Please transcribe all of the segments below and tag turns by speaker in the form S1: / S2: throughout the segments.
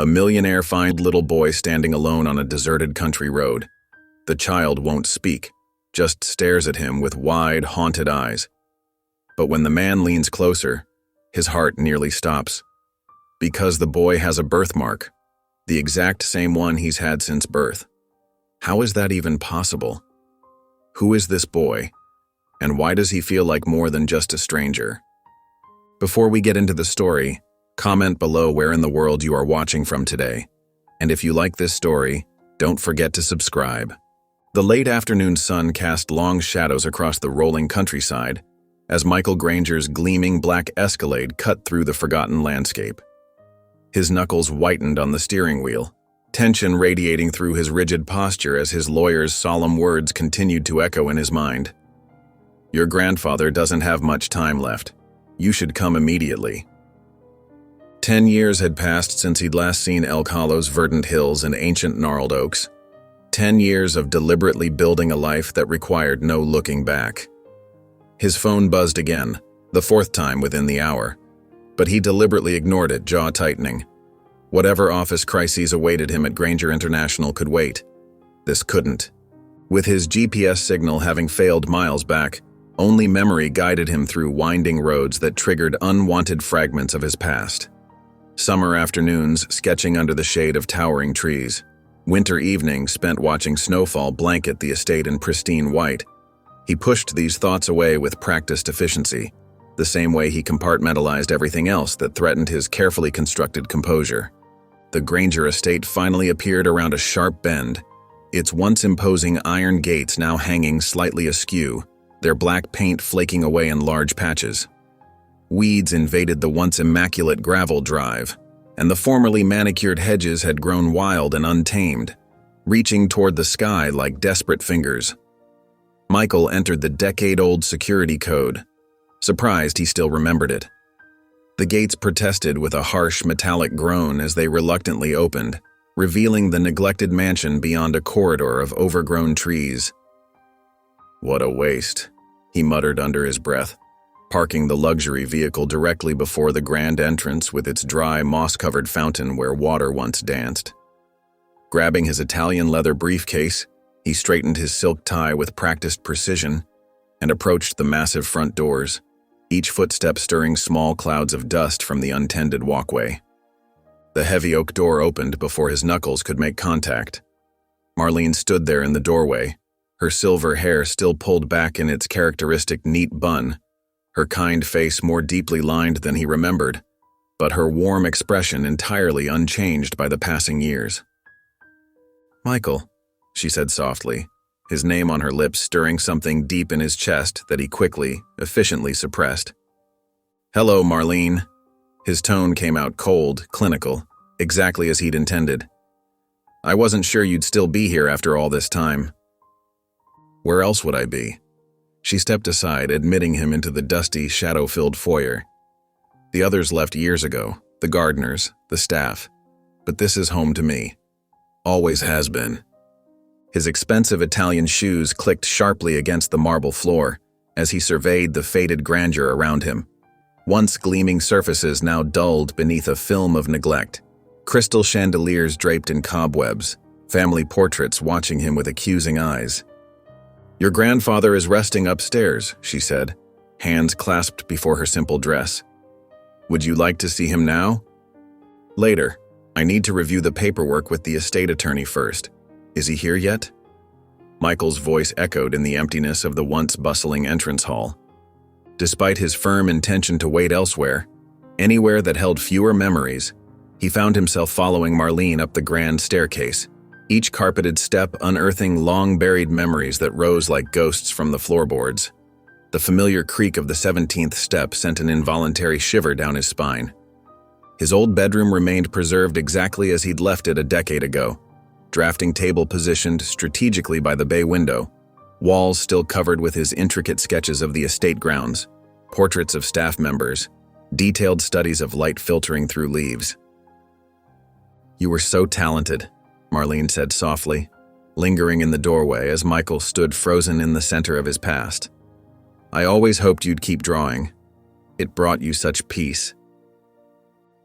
S1: A millionaire finds a little boy standing alone on a deserted country road. The child won't speak, just stares at him with wide, haunted eyes. But when the man leans closer, his heart nearly stops. Because the boy has a birthmark, the exact same one he's had since birth. How is that even possible? Who is this boy, and why does he feel like more than just a stranger? Before we get into the story, comment below where in the world you are watching from today. And if you like this story, don't forget to subscribe. The late afternoon sun cast long shadows across the rolling countryside as Michael Granger's gleaming black Escalade cut through the forgotten landscape. His knuckles whitened on the steering wheel, tension radiating through his rigid posture as his lawyer's solemn words continued to echo in his mind. "Your grandfather doesn't have much time left. You should come immediately." 10 years had passed since he'd last seen Elk Hollow's verdant hills and ancient gnarled oaks. 10 years of deliberately building a life that required no looking back. His phone buzzed again, the fourth time within the hour. But he deliberately ignored it, jaw tightening. Whatever office crises awaited him at Granger International could wait. This couldn't. With his GPS signal having failed miles back, only memory guided him through winding roads that triggered unwanted fragments of his past. Summer afternoons sketching under the shade of towering trees. Winter evenings spent watching snowfall blanket the estate in pristine white. He pushed these thoughts away with practiced efficiency, the same way he compartmentalized everything else that threatened his carefully constructed composure. The Granger estate finally appeared around a sharp bend, its once imposing iron gates now hanging slightly askew, their black paint flaking away in large patches. Weeds invaded the once immaculate gravel drive, and the formerly manicured hedges had grown wild and untamed, reaching toward the sky like desperate fingers. Michael entered the decade-old security code, surprised he still remembered it. The gates protested with a harsh metallic groan as they reluctantly opened, revealing the neglected mansion beyond a corridor of overgrown trees. "What a waste," he muttered under his breath, parking the luxury vehicle directly before the grand entrance with its dry, moss-covered fountain where water once danced. Grabbing his Italian leather briefcase, he straightened his silk tie with practiced precision and approached the massive front doors, each footstep stirring small clouds of dust from the untended walkway. The heavy oak door opened before his knuckles could make contact. Marlene stood there in the doorway, her silver hair still pulled back in its characteristic neat bun, her kind face more deeply lined than he remembered, but her warm expression entirely unchanged by the passing years. "Michael," she said softly, his name on her lips stirring something deep in his chest that he quickly, efficiently suppressed. "Hello, Marlene." His tone came out cold, clinical, exactly as he'd intended. "I wasn't sure you'd still be here after all this time." "Where else would I be?" She stepped aside, admitting him into the dusty, shadow-filled foyer. "The others left years ago, the gardeners, the staff, but this is home to me. Always has been." His expensive Italian shoes clicked sharply against the marble floor as he surveyed the faded grandeur around him. Once gleaming surfaces now dulled beneath a film of neglect. Crystal chandeliers draped in cobwebs, family portraits watching him with accusing eyes. "Your grandfather is resting upstairs," she said, hands clasped before her simple dress. "Would you like to see him now?" "Later. I need to review the paperwork with the estate attorney first. Is he here yet?" Michael's voice echoed in the emptiness of the once bustling entrance hall. Despite his firm intention to wait elsewhere, anywhere that held fewer memories, he found himself following Marlene up the grand staircase, each carpeted step unearthing long-buried memories that rose like ghosts from the floorboards. The familiar creak of the 17th step sent an involuntary shiver down his spine. His old bedroom remained preserved exactly as he'd left it a decade ago. Drafting table positioned strategically by the bay window, walls still covered with his intricate sketches of the estate grounds, portraits of staff members, detailed studies of light filtering through leaves. "You were so talented," Marlene said softly, lingering in the doorway as Michael stood frozen in the center of his past. "I always hoped you'd keep drawing. It brought you such peace."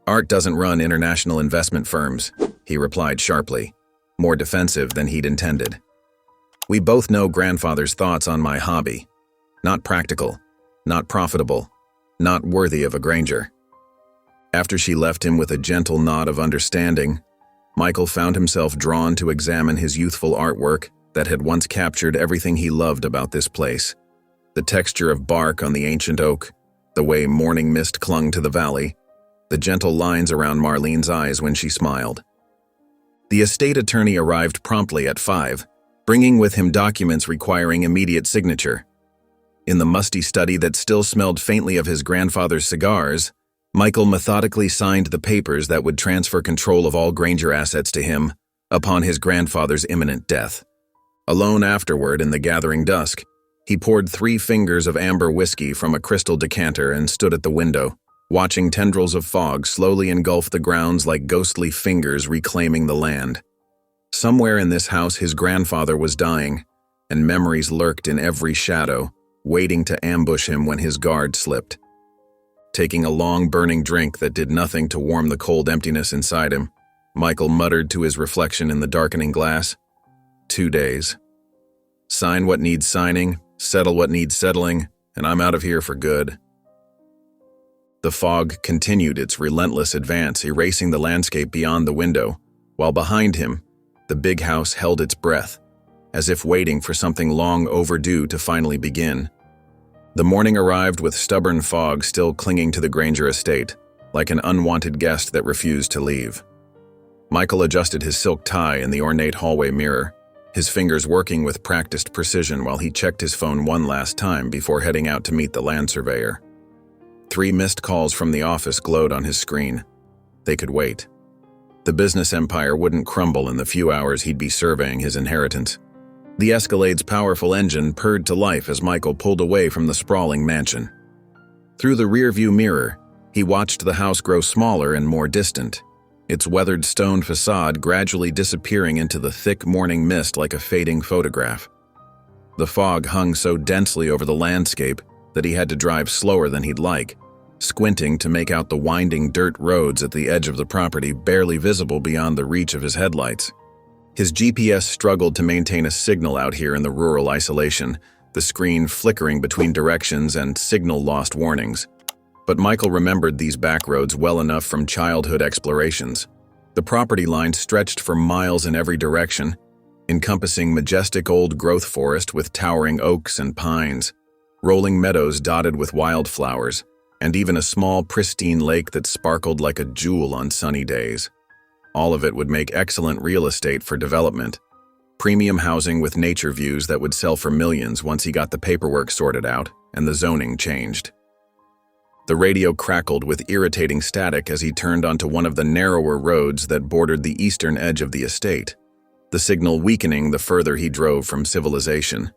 S1: Art doesn't run international investment firms, he replied sharply, more defensive than he'd intended. We both know grandfather's thoughts on my hobby. Not practical, not profitable, not worthy of a Granger. After she left him with a gentle nod of understanding, Michael found himself drawn to examine his youthful artwork that had once captured everything he loved about this place. The texture of bark on the ancient oak, the way morning mist clung to the valley, the gentle lines around Marlene's eyes when she smiled. The estate attorney arrived promptly at 5, bringing with him documents requiring immediate signature. In the musty study that still smelled faintly of his grandfather's cigars, Michael methodically signed the papers that would transfer control of all Granger assets to him upon his grandfather's imminent death. Alone afterward in the gathering dusk, he poured 3 fingers of amber whiskey from a crystal decanter and stood at the window, watching tendrils of fog slowly engulf the grounds like ghostly fingers reclaiming the land. Somewhere in this house his grandfather was dying, and memories lurked in every shadow, waiting to ambush him when his guard slipped. Taking a long burning drink that did nothing to warm the cold emptiness inside him, Michael muttered to his reflection in the darkening glass, 2 days. Sign what needs signing, settle what needs settling, and I'm out of here for good. The fog continued its relentless advance, erasing the landscape beyond the window, while behind him, the big house held its breath, as if waiting for something long overdue to finally begin. The morning arrived with stubborn fog still clinging to the Granger estate, like an unwanted guest that refused to leave. Michael adjusted his silk tie in the ornate hallway mirror, his fingers working with practiced precision while he checked his phone one last time before heading out to meet the land surveyor. 3 missed calls from the office glowed on his screen. They could wait. The business empire wouldn't crumble in the few hours he'd be surveying his inheritance. The Escalade's powerful engine purred to life as Michael pulled away from the sprawling mansion. Through the rearview mirror, he watched the house grow smaller and more distant, its weathered stone facade gradually disappearing into the thick morning mist like a fading photograph. The fog hung so densely over the landscape that he had to drive slower than he'd like, squinting to make out the winding dirt roads at the edge of the property barely visible beyond the reach of his headlights. His GPS struggled to maintain a signal out here in the rural isolation, the screen flickering between directions and signal lost warnings. But Michael remembered these back roads well enough from childhood explorations. The property line stretched for miles in every direction, encompassing majestic old growth forest with towering oaks and pines, rolling meadows dotted with wildflowers, and even a small, pristine lake that sparkled like a jewel on sunny days. All of it would make excellent real estate for development. Premium housing with nature views that would sell for millions once he got the paperwork sorted out and the zoning changed. The radio crackled with irritating static as he turned onto one of the narrower roads that bordered the eastern edge of the estate, the signal weakening the further he drove from civilization.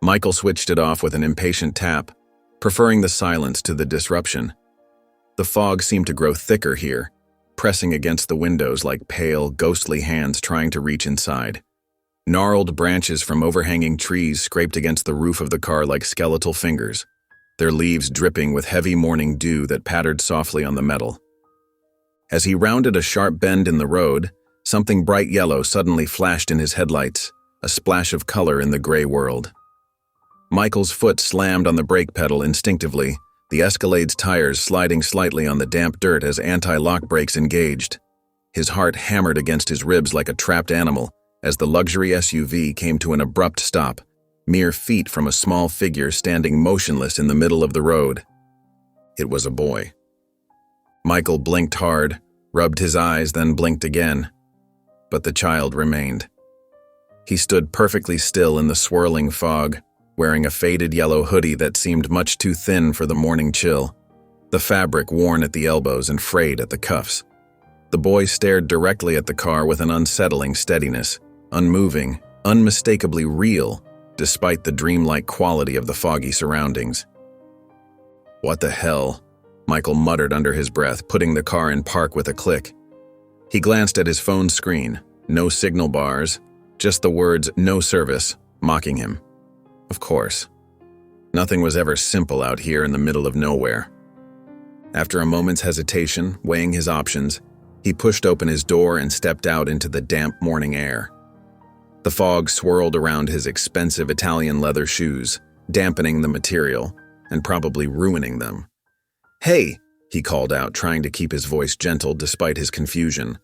S1: Michael switched it off with an impatient tap, preferring the silence to the disruption. The fog seemed to grow thicker here, pressing against the windows like pale, ghostly hands trying to reach inside. Gnarled branches from overhanging trees scraped against the roof of the car like skeletal fingers, their leaves dripping with heavy morning dew that pattered softly on the metal. As he rounded a sharp bend in the road, something bright yellow suddenly flashed in his headlights, a splash of color in the gray world. Michael's foot slammed on the brake pedal instinctively, the Escalade's tires sliding slightly on the damp dirt as anti-lock brakes engaged. His heart hammered against his ribs like a trapped animal as the luxury SUV came to an abrupt stop, mere feet from a small figure standing motionless in the middle of the road. It was a boy. Michael blinked hard, rubbed his eyes, then blinked again. But the child remained. He stood perfectly still in the swirling fog, wearing a faded yellow hoodie that seemed much too thin for the morning chill, the fabric worn at the elbows and frayed at the cuffs. The boy stared directly at the car with an unsettling steadiness, unmoving, unmistakably real, despite the dreamlike quality of the foggy surroundings. "What the hell?" Michael muttered under his breath, putting the car in park with a click. He glanced at his phone screen, no signal bars, just the words "no service," mocking him. Of course. Nothing was ever simple out here in the middle of nowhere. After a moment's hesitation, weighing his options, he pushed open his door and stepped out into the damp morning air. The fog swirled around his expensive Italian leather shoes, dampening the material and probably ruining them. "Hey," he called out, trying to keep his voice gentle despite his confusion.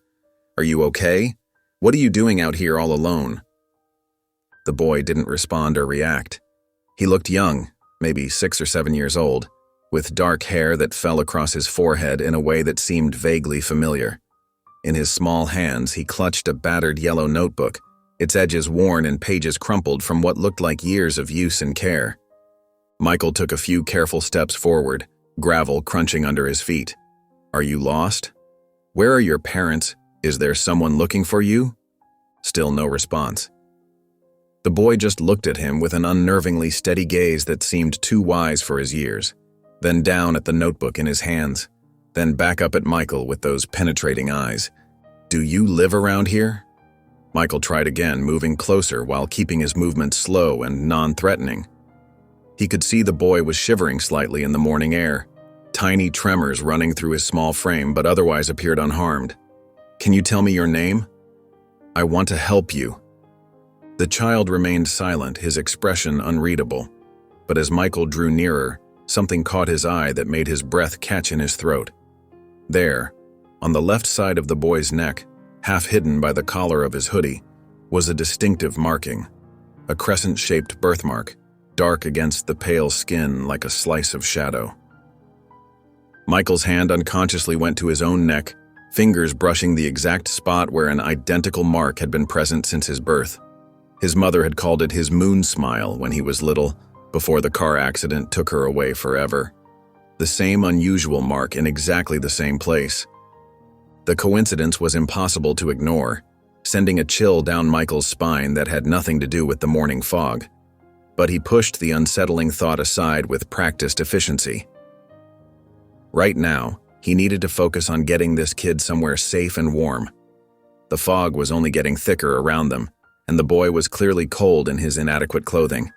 S1: "Are you okay? What are you doing out here all alone?" The boy didn't respond or react. He looked young, maybe 6 or 7 years old, with dark hair that fell across his forehead in a way that seemed vaguely familiar. In his small hands, he clutched a battered yellow notebook, its edges worn and pages crumpled from what looked like years of use and care. Michael took a few careful steps forward, gravel crunching under his feet. "Are you lost? Where are your parents? Is there someone looking for you?" Still no response. The boy just looked at him with an unnervingly steady gaze that seemed too wise for his years, then down at the notebook in his hands, then back up at Michael with those penetrating eyes. "Do you live around here?" Michael tried again, moving closer while keeping his movement slow and non-threatening. He could see the boy was shivering slightly in the morning air, tiny tremors running through his small frame but otherwise appeared unharmed. "Can you tell me your name?" "I want to help you." The child remained silent, his expression unreadable. But as Michael drew nearer, something caught his eye that made his breath catch in his throat. There, on the left side of the boy's neck, half hidden by the collar of his hoodie, was a distinctive marking, a crescent-shaped birthmark, dark against the pale skin like a slice of shadow. Michael's hand unconsciously went to his own neck, fingers brushing the exact spot where an identical mark had been present since his birth. His mother had called it his moon smile when he was little, before the car accident took her away forever. The same unusual mark in exactly the same place. The coincidence was impossible to ignore, sending a chill down Michael's spine that had nothing to do with the morning fog. But he pushed the unsettling thought aside with practiced efficiency. Right now, he needed to focus on getting this kid somewhere safe and warm. The fog was only getting thicker around them, and the boy was clearly cold in his inadequate clothing.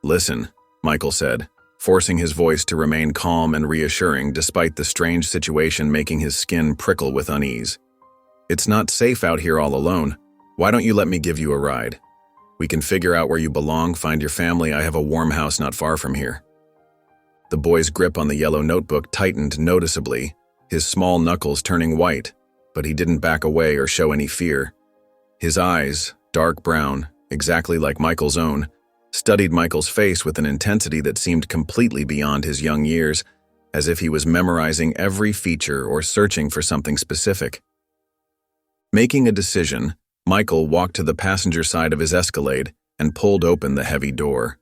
S1: "Listen," Michael said, forcing his voice to remain calm and reassuring despite the strange situation making his skin prickle with unease. "It's not safe out here all alone. Why don't you let me give you a ride? We can figure out where you belong, find your family. I have a warm house not far from here." The boy's grip on the yellow notebook tightened noticeably, his small knuckles turning white, but he didn't back away or show any fear. His eyes, dark brown, exactly like Michael's own, studied Michael's face with an intensity that seemed completely beyond his young years, as if he was memorizing every feature or searching for something specific. Making a decision, Michael walked to the passenger side of his Escalade and pulled open the heavy door.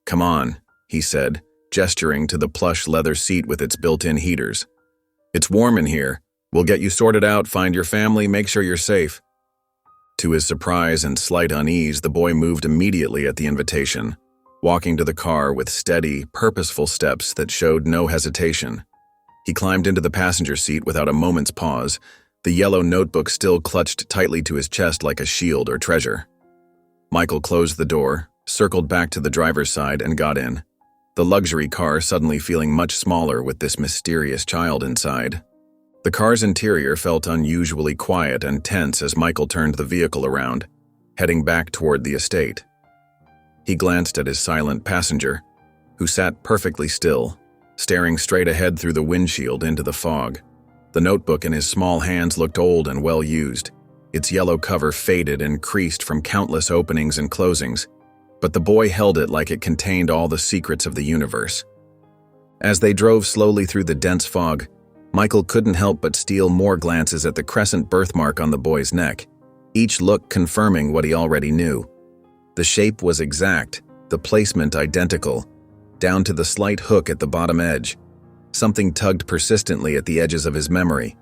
S1: "Come on," he said, gesturing to the plush leather seat with its built-in heaters. "It's warm in here. We'll get you sorted out, find your family, make sure you're safe." To his surprise and slight unease, the boy moved immediately at the invitation, walking to the car with steady, purposeful steps that showed no hesitation. He climbed into the passenger seat without a moment's pause, the yellow notebook still clutched tightly to his chest like a shield or treasure. Michael closed the door, circled back to the driver's side, and got in, the luxury car suddenly feeling much smaller with this mysterious child inside. The car's interior felt unusually quiet and tense as Michael turned the vehicle around, heading back toward the estate. He glanced at his silent passenger, who sat perfectly still, staring straight ahead through the windshield into the fog. The notebook in his small hands looked old and well-used, its yellow cover faded and creased from countless openings and closings, but the boy held it like it contained all the secrets of the universe. As they drove slowly through the dense fog, Michael couldn't help but steal more glances at the crescent birthmark on the boy's neck, each look confirming what he already knew. The shape was exact, the placement identical, down to the slight hook at the bottom edge. Something tugged persistently at the edges of his memory.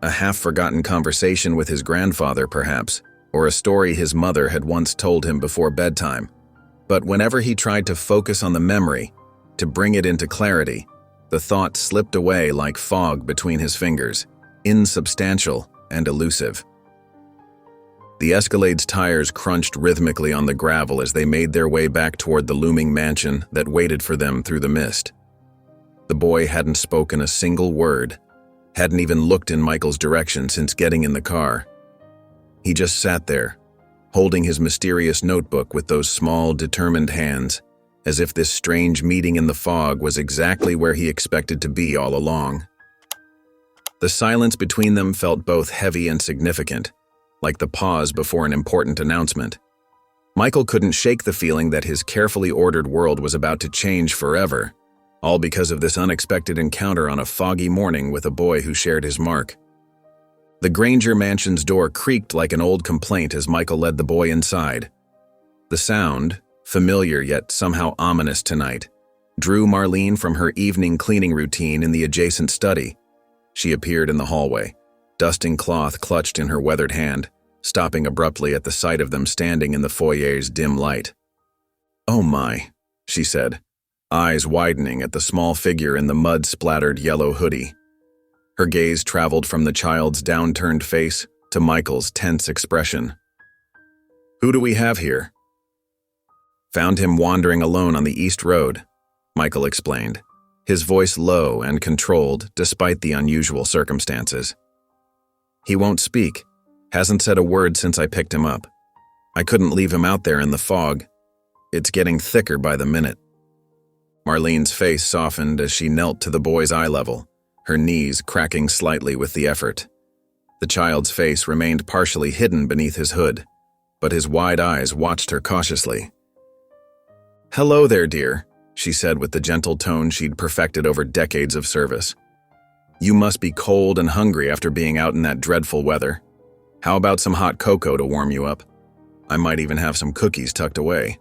S1: A half-forgotten conversation with his grandfather, perhaps, or a story his mother had once told him before bedtime. But whenever he tried to focus on the memory, to bring it into clarity, the thought slipped away like fog between his fingers, insubstantial and elusive. The Escalade's tires crunched rhythmically on the gravel as they made their way back toward the looming mansion that waited for them through the mist. The boy hadn't spoken a single word, hadn't even looked in Michael's direction since getting in the car. He just sat there, holding his mysterious notebook with those small, determined hands, as if this strange meeting in the fog was exactly where he expected to be all along. The silence between them felt both heavy and significant, like the pause before an important announcement. Michael couldn't shake the feeling that his carefully ordered world was about to change forever, all because of this unexpected encounter on a foggy morning with a boy who shared his mark. The Granger mansion's door creaked like an old complaint as Michael led the boy inside. The sound, familiar yet somehow ominous tonight, drew Marlene from her evening cleaning routine in the adjacent study. She appeared in the hallway, dusting cloth clutched in her weathered hand, stopping abruptly at the sight of them standing in the foyer's dim light. "Oh my," she said, eyes widening at the small figure in the mud-splattered yellow hoodie. Her gaze traveled from the child's downturned face to Michael's tense expression. "Who do we have here?" "Found him wandering alone on the East Road," Michael explained, his voice low and controlled despite the unusual circumstances. "He won't speak, hasn't said a word since I picked him up. I couldn't leave him out there in the fog. It's getting thicker by the minute." Marlene's face softened as she knelt to the boy's eye level, her knees cracking slightly with the effort. The child's face remained partially hidden beneath his hood, but his wide eyes watched her cautiously. "Hello there, dear," she said with the gentle tone she'd perfected over decades of service. "You must be cold and hungry after being out in that dreadful weather. How about some hot cocoa to warm you up? I might even have some cookies tucked away."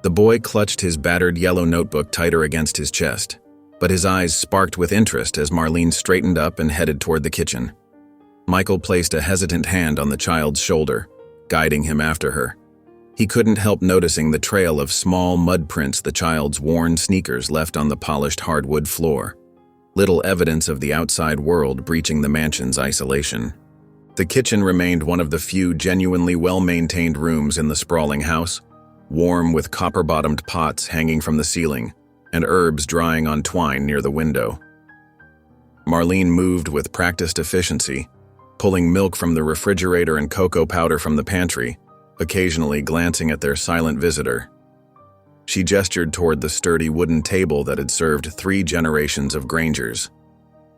S1: The boy clutched his battered yellow notebook tighter against his chest, but his eyes sparked with interest as Marlene straightened up and headed toward the kitchen. Michael placed a hesitant hand on the child's shoulder, guiding him after her. He couldn't help noticing the trail of small mud prints the child's worn sneakers left on the polished hardwood floor, little evidence of the outside world breaching the mansion's isolation. The kitchen remained one of the few genuinely well-maintained rooms in the sprawling house, warm with copper-bottomed pots hanging from the ceiling and herbs drying on twine near the window. Marlene moved with practiced efficiency, pulling milk from the refrigerator and cocoa powder from the pantry, occasionally glancing at their silent visitor. She gestured toward the sturdy wooden table that had served 3 generations of Grangers.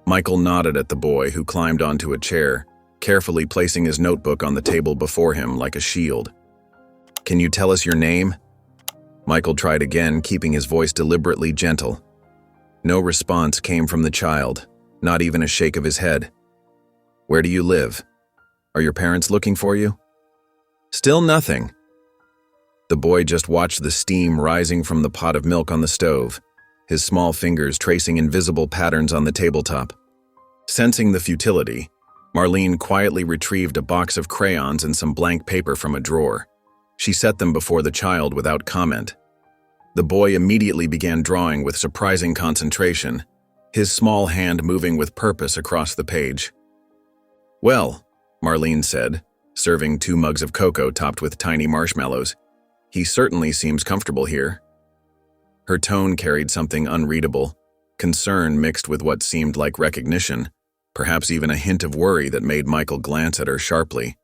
S1: Michael nodded at the boy, who climbed onto a chair, carefully placing his notebook on the table before him like a shield. "Can you tell us your name?" Michael tried again, keeping his voice deliberately gentle. No response came from the child, not even a shake of his head. "Where do you live? Are your parents looking for you?" Still nothing. The boy just watched the steam rising from the pot of milk on the stove, his small fingers tracing invisible patterns on the tabletop. Sensing the futility, Marlene quietly retrieved a box of crayons and some blank paper from a drawer. She set them before the child without comment. The boy immediately began drawing with surprising concentration, his small hand moving with purpose across the page. "Well," Marlene said, serving 2 mugs of cocoa topped with tiny marshmallows, "he certainly seems comfortable here." Her tone carried something unreadable, concern mixed with what seemed like recognition, perhaps even a hint of worry that made Michael glance at her sharply.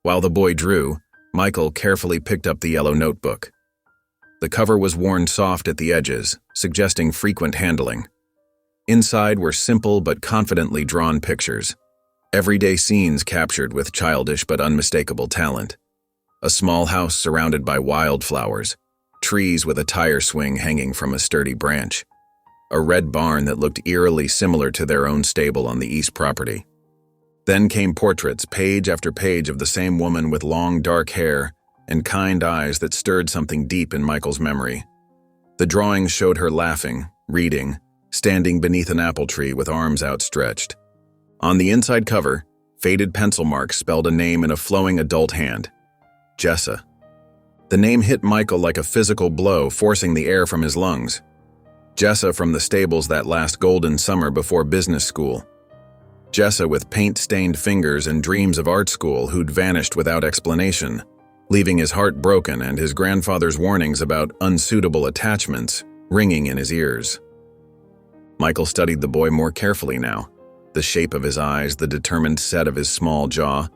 S1: While the boy drew, Michael carefully picked up the yellow notebook. The cover was worn soft at the edges, suggesting frequent handling. Inside were simple but confidently drawn pictures, everyday scenes captured with childish but unmistakable talent. A small house surrounded by wildflowers, trees with a tire swing hanging from a sturdy branch, a red barn that looked eerily similar to their own stable on the east property. Then came portraits, page after page, of the same woman with long dark hair and kind eyes that stirred something deep in Michael's memory. The drawings showed her laughing, reading, standing beneath an apple tree with arms outstretched. On the inside cover, faded pencil marks spelled a name in a flowing adult hand: Jessa. The name hit Michael like a physical blow, forcing the air from his lungs. Jessa from the stables that last golden summer before business school. Jessa with paint-stained fingers and dreams of art school who'd vanished without explanation, leaving his heart broken and his grandfather's warnings about unsuitable attachments ringing in his ears. Michael studied the boy more carefully now. The shape of his eyes, the determined set of his small jaw,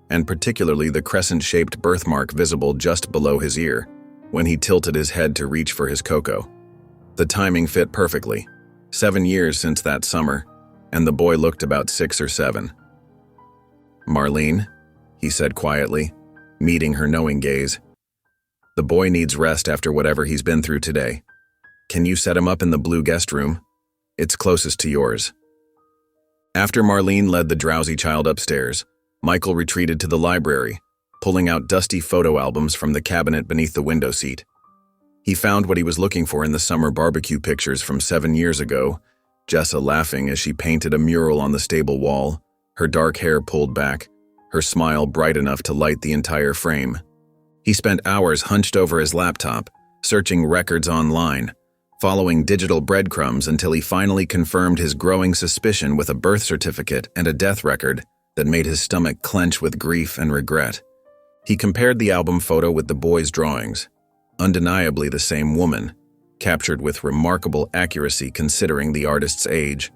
S1: and particularly the crescent-shaped birthmark visible just below his ear when he tilted his head to reach for his cocoa. The timing fit perfectly. 7 years since that summer, and the boy looked about 6 or 7. "Marlene," he said quietly, meeting her knowing gaze. "The boy needs rest after whatever he's been through today. Can you set him up in the blue guest room? It's closest to yours." After Marlene led the drowsy child upstairs, Michael retreated to the library, pulling out dusty photo albums from the cabinet beneath the window seat. He found what he was looking for in the summer barbecue pictures from 7 years ago, Jessa laughing as she painted a mural on the stable wall, her dark hair pulled back, her smile bright enough to light the entire frame. He spent hours hunched over his laptop, searching records online, following digital breadcrumbs until he finally confirmed his growing suspicion with a birth certificate and a death record that made his stomach clench with grief and regret. He compared the album photo with the boy's drawings. Undeniably the same woman, captured with remarkable accuracy considering the artist's age.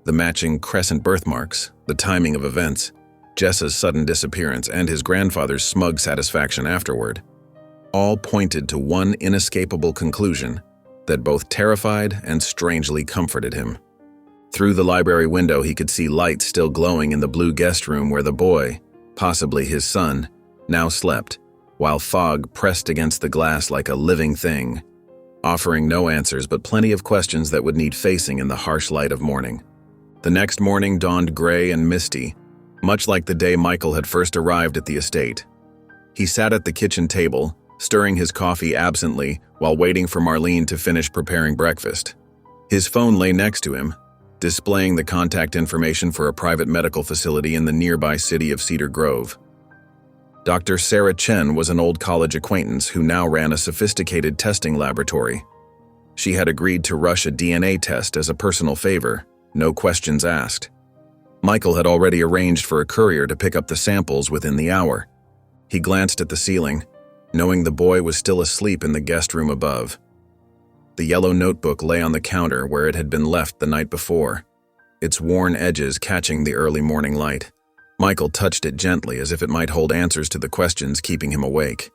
S1: The matching crescent birthmarks, the timing of events, Jessa's sudden disappearance, and his grandfather's smug satisfaction afterward, all pointed to one inescapable conclusion that both terrified and strangely comforted him. Through the library window he could see lights still glowing in the blue guest room where the boy, possibly his son, now slept, while fog pressed against the glass like a living thing, offering no answers but plenty of questions that would need facing in the harsh light of morning. The next morning dawned gray and misty, much like the day Michael had first arrived at the estate. He sat at the kitchen table, stirring his coffee absently while waiting for Marlene to finish preparing breakfast. His phone lay next to him, displaying the contact information for a private medical facility in the nearby city of Cedar Grove. Dr. Sarah Chen was an old college acquaintance who now ran a sophisticated testing laboratory. She had agreed to rush a DNA test as a personal favor, no questions asked. Michael had already arranged for a courier to pick up the samples within the hour. He glanced at the ceiling, knowing the boy was still asleep in the guest room above. The yellow notebook lay on the counter where it had been left the night before, its worn edges catching the early morning light. Michael touched it gently as if it might hold answers to the questions keeping him awake.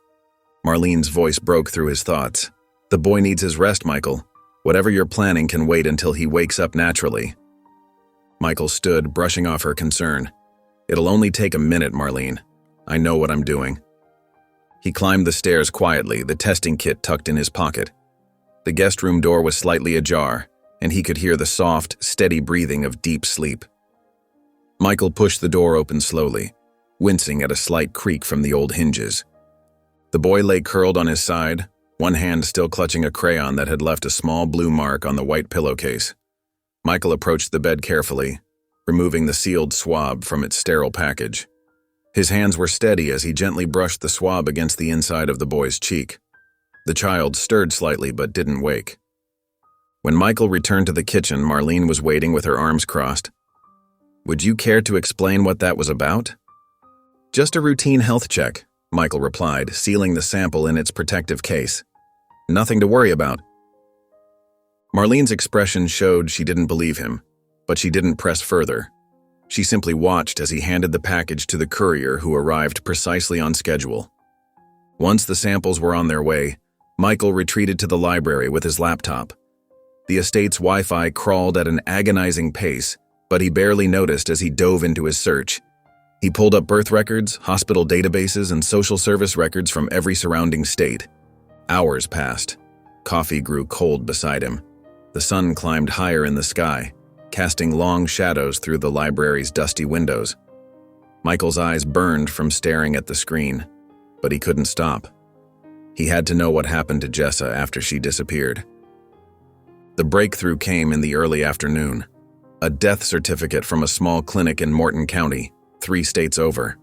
S1: Marlene's voice broke through his thoughts. "The boy needs his rest, Michael. Whatever you're planning can wait until he wakes up naturally." Michael stood, brushing off her concern. "It'll only take a minute, Marlene. I know what I'm doing." He climbed the stairs quietly, the testing kit tucked in his pocket. The guest room door was slightly ajar, and he could hear the soft, steady breathing of deep sleep. Michael pushed the door open slowly, wincing at a slight creak from the old hinges. The boy lay curled on his side, one hand still clutching a crayon that had left a small blue mark on the white pillowcase. Michael approached the bed carefully, removing the sealed swab from its sterile package. His hands were steady as he gently brushed the swab against the inside of the boy's cheek. The child stirred slightly but didn't wake. When Michael returned to the kitchen, Marlene was waiting with her arms crossed. "Would you care to explain what that was about?" "Just a routine health check," Michael replied, sealing the sample in its protective case. "Nothing to worry about." Marlene's expression showed she didn't believe him, but she didn't press further. She simply watched as he handed the package to the courier who arrived precisely on schedule. Once the samples were on their way, Michael retreated to the library with his laptop. The estate's Wi-Fi crawled at an agonizing pace, but he barely noticed as he dove into his search. He pulled up birth records, hospital databases, and social service records from every surrounding state. Hours passed. Coffee grew cold beside him. The sun climbed higher in the sky, casting long shadows through the library's dusty windows. Michael's eyes burned from staring at the screen, but he couldn't stop. He had to know what happened to Jessa after she disappeared. The breakthrough came in the early afternoon. A death certificate from a small clinic in Morton County, 3 states over.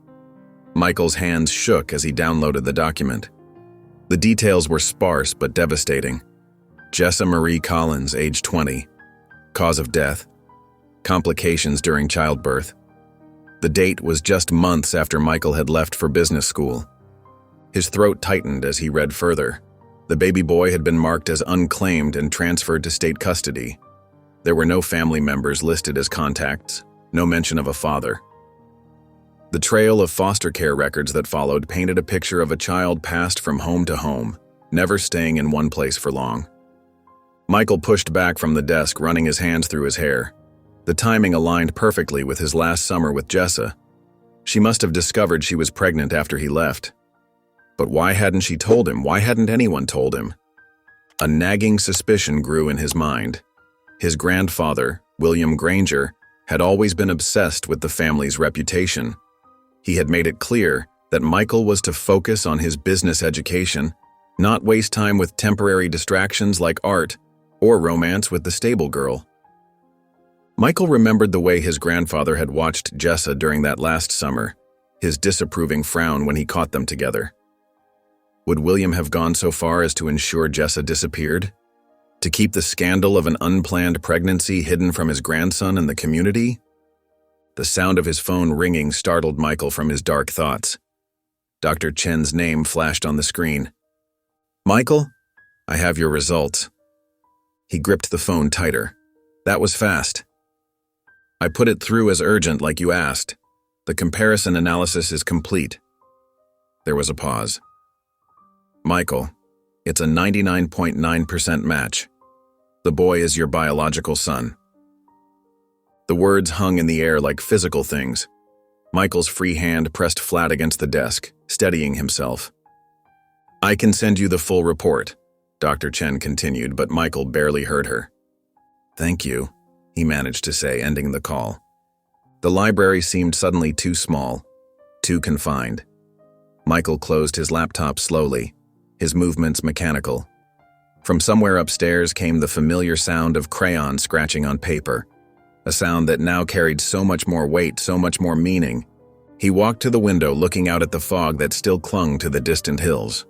S1: Michael's hands shook as he downloaded the document. The details were sparse but devastating. Jessa Marie Collins, age 20. Cause of death: complications during childbirth. The date was just months after Michael had left for business school. His throat tightened as he read further. The baby boy had been marked as unclaimed and transferred to state custody. There were no family members listed as contacts, no mention of a father. The trail of foster care records that followed painted a picture of a child passed from home to home, never staying in one place for long. Michael pushed back from the desk, running his hands through his hair. The timing aligned perfectly with his last summer with Jessa. She must have discovered she was pregnant after he left. But why hadn't she told him? Why hadn't anyone told him? A nagging suspicion grew in his mind. His grandfather, William Granger, had always been obsessed with the family's reputation. He had made it clear that Michael was to focus on his business education, not waste time with temporary distractions like art or romance with the stable girl. Michael remembered the way his grandfather had watched Jessa during that last summer, his disapproving frown when he caught them together. Would William have gone so far as to ensure Jessa disappeared? To keep the scandal of an unplanned pregnancy hidden from his grandson and the community? The sound of his phone ringing startled Michael from his dark thoughts. Dr. Chen's name flashed on the screen. "Michael, I have your results." He gripped the phone tighter. "That was fast. I put it through as urgent like you asked. The comparison analysis is complete." There was a pause. "Michael, it's a 99.9% match. The boy is your biological son." The words hung in the air like physical things. Michael's free hand pressed flat against the desk, steadying himself. "I can send you the full report," Dr. Chen continued, but Michael barely heard her. "Thank you," he managed to say, ending the call. The library seemed suddenly too small, too confined. Michael closed his laptop slowly, his movements mechanical. From somewhere upstairs came the familiar sound of crayons scratching on paper, a sound that now carried so much more weight, so much more meaning. He walked to the window, looking out at the fog that still clung to the distant hills.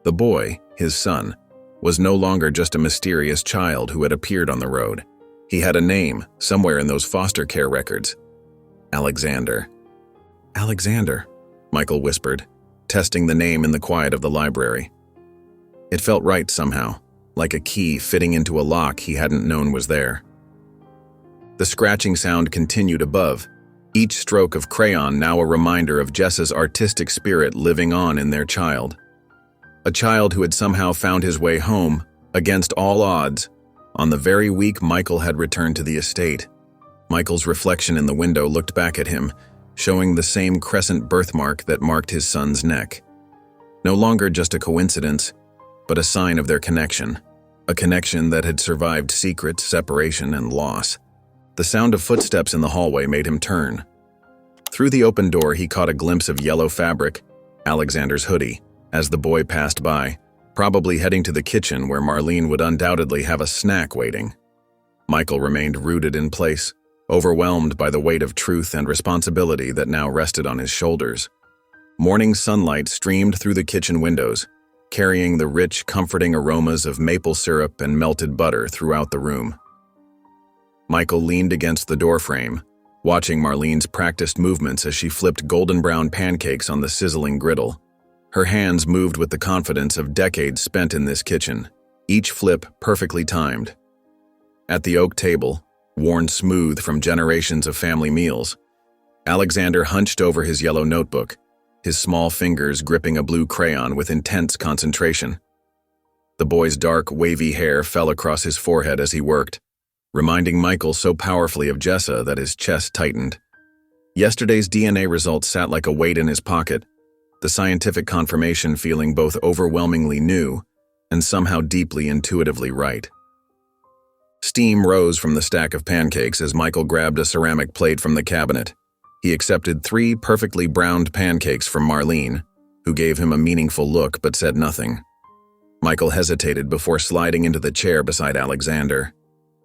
S1: The boy, his son, was no longer just a mysterious child who had appeared on the road. He had a name, somewhere in those foster care records. Alexander. "Alexander," Michael whispered, testing the name in the quiet of the library. It felt right somehow, like a key fitting into a lock he hadn't known was there. The scratching sound continued above, each stroke of crayon now a reminder of Jessa's artistic spirit living on in their child. A child who had somehow found his way home, against all odds, on the very week Michael had returned to the estate. Michael's reflection in the window looked back at him, showing the same crescent birthmark that marked his son's neck. No longer just a coincidence, but a sign of their connection, a connection that had survived secrets, separation, and loss. The sound of footsteps in the hallway made him turn. Through the open door, he caught a glimpse of yellow fabric, Alexander's hoodie, as the boy passed by, probably heading to the kitchen where Marlene would undoubtedly have a snack waiting. Michael remained rooted in place, overwhelmed by the weight of truth and responsibility that now rested on his shoulders. Morning sunlight streamed through the kitchen windows, carrying the rich, comforting aromas of maple syrup and melted butter throughout the room. Michael leaned against the doorframe, watching Marlene's practiced movements as she flipped golden brown pancakes on the sizzling griddle. Her hands moved with the confidence of decades spent in this kitchen, each flip perfectly timed. At the oak table, worn smooth from generations of family meals, Alexander hunched over his yellow notebook, his small fingers gripping a blue crayon with intense concentration. The boy's dark, wavy hair fell across his forehead as he worked, reminding Michael so powerfully of Jessa that his chest tightened. Yesterday's DNA results sat like a weight in his pocket, the scientific confirmation feeling both overwhelmingly new and somehow deeply intuitively right. Steam rose from the stack of pancakes as Michael grabbed a ceramic plate from the cabinet. He accepted 3 perfectly browned pancakes from Marlene, who gave him a meaningful look but said nothing. Michael hesitated before sliding into the chair beside Alexander.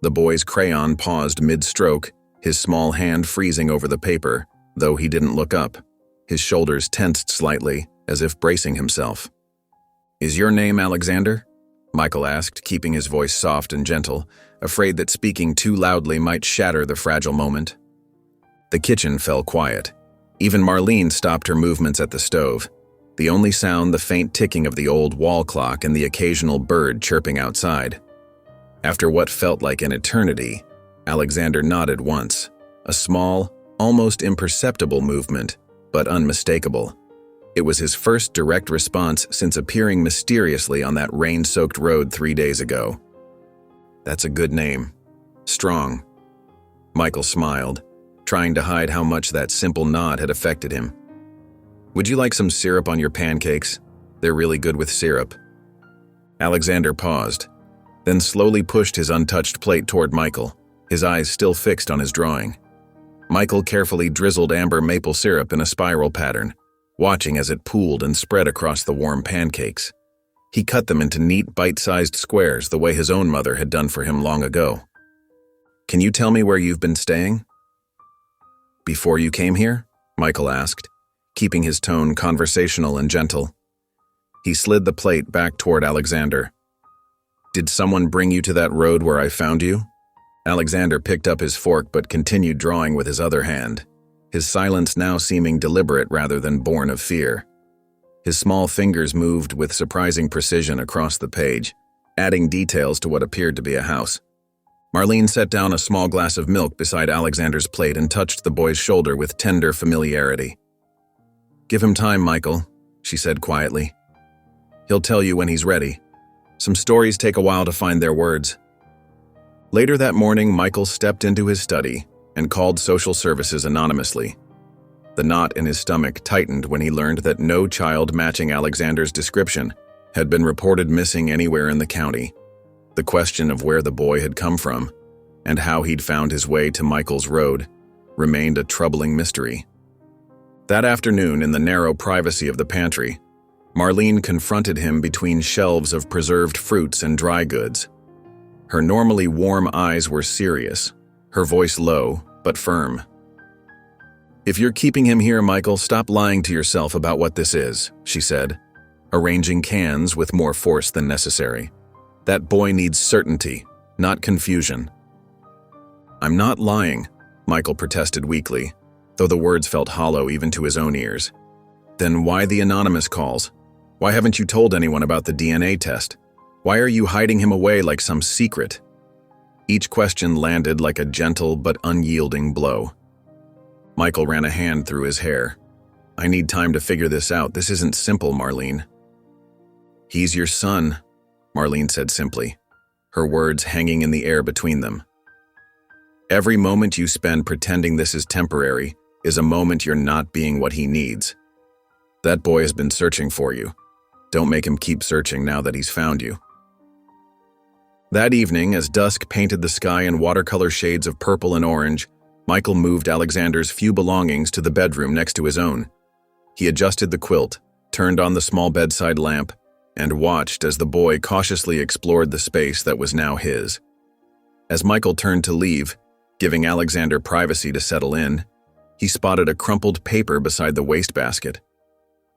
S1: The boy's crayon paused mid-stroke, his small hand freezing over the paper, though he didn't look up. His shoulders tensed slightly, as if bracing himself. "Is your name Alexander?" Michael asked, keeping his voice soft and gentle, afraid that speaking too loudly might shatter the fragile moment. The kitchen fell quiet. Even Marlene stopped her movements at the stove, the only sound the faint ticking of the old wall clock and the occasional bird chirping outside. After what felt like an eternity, Alexander nodded once, a small, almost imperceptible movement, but unmistakable. It was his first direct response since appearing mysteriously on that rain-soaked road 3 days ago. That's a good name. Strong. Michael smiled, trying to hide how much that simple nod had affected him. Would you like some syrup on your pancakes? They're really good with syrup. Alexander paused, then slowly pushed his untouched plate toward Michael, his eyes still fixed on his drawing. Michael carefully drizzled amber maple syrup in a spiral pattern, watching as it pooled and spread across the warm pancakes. He cut them into neat, bite-sized squares the way his own mother had done for him long ago. Can you tell me where you've been staying? Before you came here? Michael asked, keeping his tone conversational and gentle. He slid the plate back toward Alexander. Did someone bring you to that road where I found you? Alexander picked up his fork but continued drawing with his other hand, his silence now seeming deliberate rather than born of fear. His small fingers moved with surprising precision across the page, adding details to what appeared to be a house. Marlene set down a small glass of milk beside Alexander's plate and touched the boy's shoulder with tender familiarity. Give him time, Michael, she said quietly. He'll tell you when he's ready. Some stories take a while to find their words. Later that morning, Michael stepped into his study and called social services anonymously. The knot in his stomach tightened when he learned that no child matching Alexander's description had been reported missing anywhere in the county. The question of where the boy had come from and how he'd found his way to Michael's road remained a troubling mystery. That afternoon, in the narrow privacy of the pantry, Marlene confronted him between shelves of preserved fruits and dry goods. Her normally warm eyes were serious, her voice low but firm. If you're keeping him here, Michael, stop lying to yourself about what this is, she said, arranging cans with more force than necessary. That boy needs certainty, not confusion. I'm not lying, Michael protested weakly, though the words felt hollow even to his own ears. Then why the anonymous calls? Why haven't you told anyone about the DNA test? Why are you hiding him away like some secret? Each question landed like a gentle but unyielding blow. Michael ran a hand through his hair. I need time to figure this out. This isn't simple, Marlene. He's your son, Marlene said simply, her words hanging in the air between them. Every moment you spend pretending this is temporary is a moment you're not being what he needs. That boy has been searching for you. Don't make him keep searching now that he's found you. That evening, as dusk painted the sky in watercolor shades of purple and orange, Michael moved Alexander's few belongings to the bedroom next to his own. He adjusted the quilt, turned on the small bedside lamp, and watched as the boy cautiously explored the space that was now his. As Michael turned to leave, giving Alexander privacy to settle in, he spotted a crumpled paper beside the wastebasket.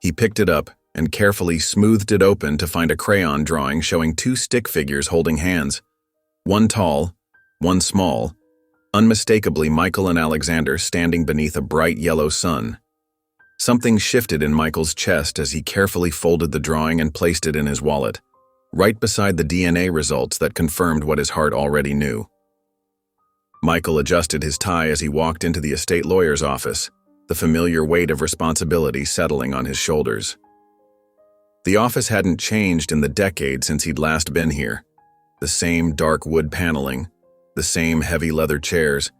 S1: He picked it up and carefully smoothed it open to find a crayon drawing showing two stick figures holding hands, one tall, one small, unmistakably Michael and Alexander standing beneath a bright yellow sun. Something shifted in Michael's chest as he carefully folded the drawing and placed it in his wallet, right beside the DNA results that confirmed what his heart already knew. Michael adjusted his tie as he walked into the estate lawyer's office, the familiar weight of responsibility settling on his shoulders. The office hadn't changed in the decade since he'd last been here. The same dark wood paneling, the same heavy leather chairs,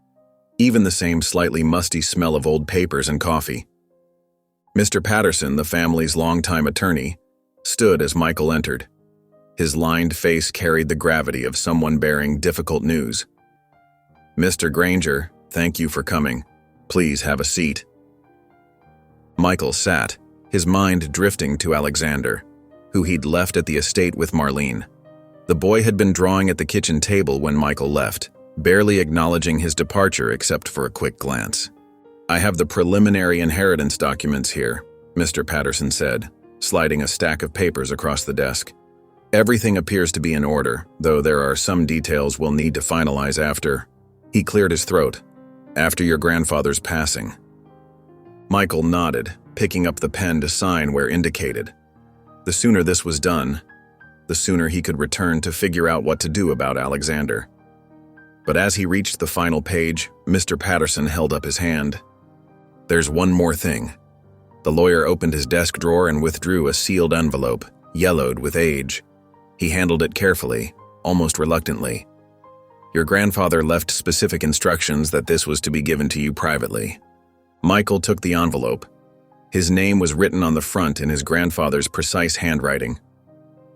S1: even the same slightly musty smell of old papers and coffee. Mr. Patterson, the family's longtime attorney, stood as Michael entered. His lined face carried the gravity of someone bearing difficult news. Mr. Granger, thank you for coming. Please have a seat. Michael sat, his mind drifting to Alexander, who he'd left at the estate with Marlene. The boy had been drawing at the kitchen table when Michael left, barely acknowledging his departure except for a quick glance. I have the preliminary inheritance documents here, Mr. Patterson said, sliding a stack of papers across the desk. Everything appears to be in order, though there are some details we'll need to finalize after. He cleared his throat. After your grandfather's passing. Michael nodded, picking up the pen to sign where indicated. The sooner this was done, the sooner he could return to figure out what to do about Alexander. But as he reached the final page, Mr. Patterson held up his hand. "There's one more thing." The lawyer opened his desk drawer and withdrew a sealed envelope, yellowed with age. He handled it carefully, almost reluctantly. "Your grandfather left specific instructions that this was to be given to you privately." Michael took the envelope. His name was written on the front in his grandfather's precise handwriting.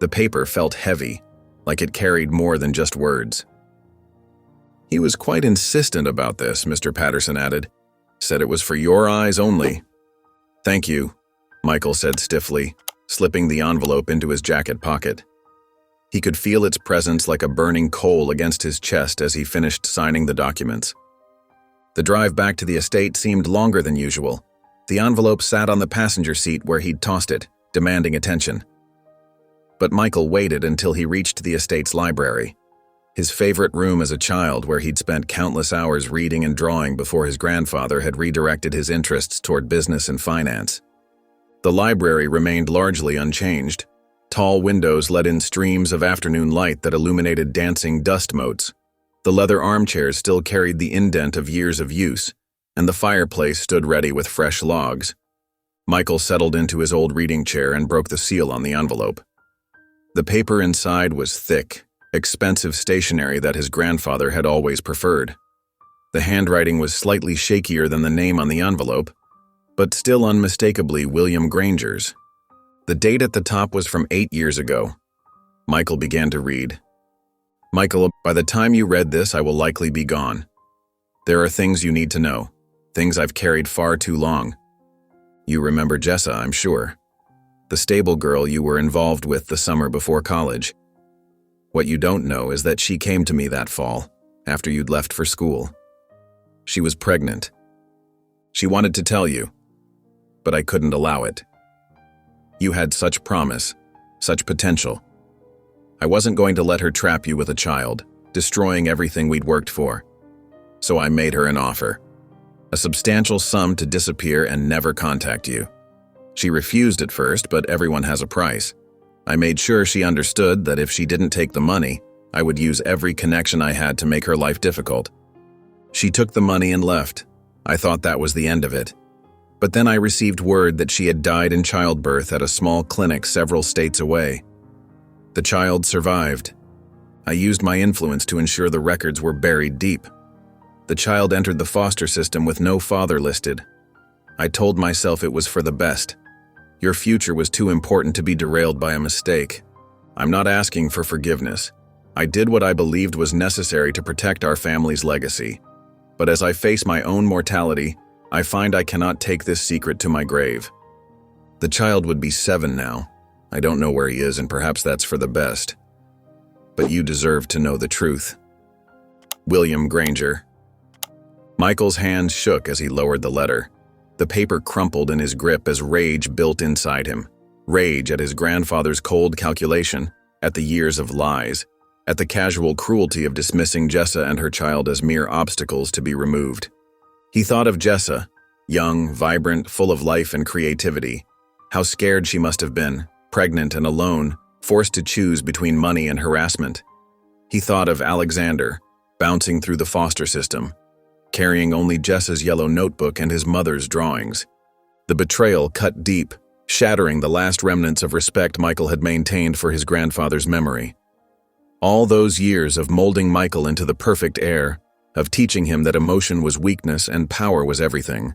S1: The paper felt heavy, like it carried more than just words. "He was quite insistent about this," Mr. Patterson added. "Said it was for your eyes only." "Thank you," Michael said stiffly, slipping the envelope into his jacket pocket. He could feel its presence like a burning coal against his chest as he finished signing the documents. The drive back to the estate seemed longer than usual. The envelope sat on the passenger seat where he'd tossed it, demanding attention. But Michael waited until he reached the estate's library, his favorite room as a child where he'd spent countless hours reading and drawing before his grandfather had redirected his interests toward business and finance. The library remained largely unchanged. Tall windows let in streams of afternoon light that illuminated dancing dust motes. The leather armchairs still carried the indent of years of use, and the fireplace stood ready with fresh logs. Michael settled into his old reading chair and broke the seal on the envelope. The paper inside was thick, expensive stationery that his grandfather had always preferred. The handwriting was slightly shakier than the name on the envelope, but still unmistakably William Granger's. The date at the top was from 8 years ago. Michael began to read. "Michael, by the time you read this, I will likely be gone. There are things you need to know, things I've carried far too long. You remember Jessa, I'm sure. The stable girl you were involved with the summer before college. What you don't know is that she came to me that fall, after you'd left for school. She was pregnant. She wanted to tell you, but I couldn't allow it. You had such promise, such potential. I wasn't going to let her trap you with a child, destroying everything we'd worked for. So I made her an offer. A substantial sum to disappear and never contact you. She refused at first, but everyone has a price. I made sure she understood that if she didn't take the money, I would use every connection I had to make her life difficult. She took the money and left. I thought that was the end of it. But then I received word that she had died in childbirth at a small clinic several states away. The child survived. I used my influence to ensure the records were buried deep. The child entered the foster system with no father listed. I told myself it was for the best. Your future was too important to be derailed by a mistake. I'm not asking for forgiveness. I did what I believed was necessary to protect our family's legacy. But as I face my own mortality, I find I cannot take this secret to my grave. The child would be 7 now. I don't know where he is, and perhaps that's for the best. But you deserve to know the truth. William Granger." Michael's hand shook as he lowered the letter. The paper crumpled in his grip as rage built inside him. Rage at his grandfather's cold calculation, at the years of lies, at the casual cruelty of dismissing Jessa and her child as mere obstacles to be removed. He thought of Jessa, young, vibrant, full of life and creativity. How scared she must have been, pregnant and alone, forced to choose between money and harassment. He thought of Alexander, bouncing through the foster system, carrying only Jessa's yellow notebook and his mother's drawings. The betrayal cut deep, shattering the last remnants of respect Michael had maintained for his grandfather's memory. All those years of molding Michael into the perfect heir, of teaching him that emotion was weakness and power was everything.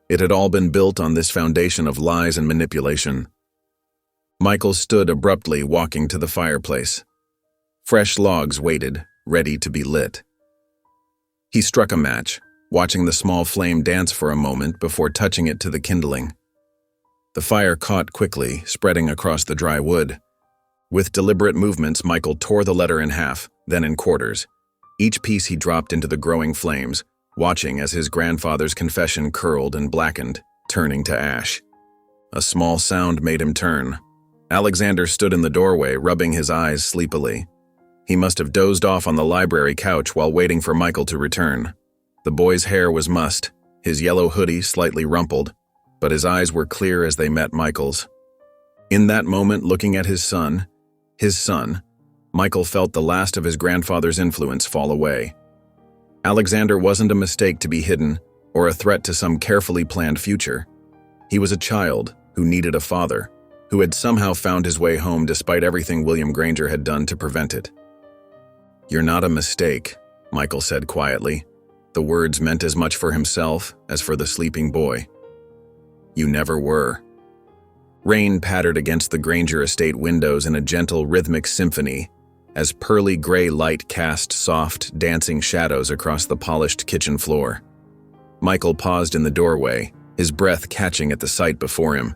S1: It had all been built on this foundation of lies and manipulation. Michael stood abruptly, walking to the fireplace. Fresh logs waited, ready to be lit. He struck a match, watching the small flame dance for a moment before touching it to the kindling. The fire caught quickly, spreading across the dry wood. With deliberate movements, Michael tore the letter in half, then in quarters. Each piece he dropped into the growing flames, watching as his grandfather's confession curled and blackened, turning to ash. A small sound made him turn. Alexander stood in the doorway, rubbing his eyes sleepily. He must have dozed off on the library couch while waiting for Michael to return. The boy's hair was mussed, his yellow hoodie slightly rumpled, but his eyes were clear as they met Michael's. In that moment, looking at his son, Michael felt the last of his grandfather's influence fall away. Alexander wasn't a mistake to be hidden or a threat to some carefully planned future. He was a child who needed a father, who had somehow found his way home despite everything William Granger had done to prevent it. "You're not a mistake," Michael said quietly. The words meant as much for himself as for the sleeping boy. "You never were." Rain pattered against the Granger estate windows in a gentle, rhythmic symphony as pearly gray light cast soft, dancing shadows across the polished kitchen floor. Michael paused in the doorway, his breath catching at the sight before him.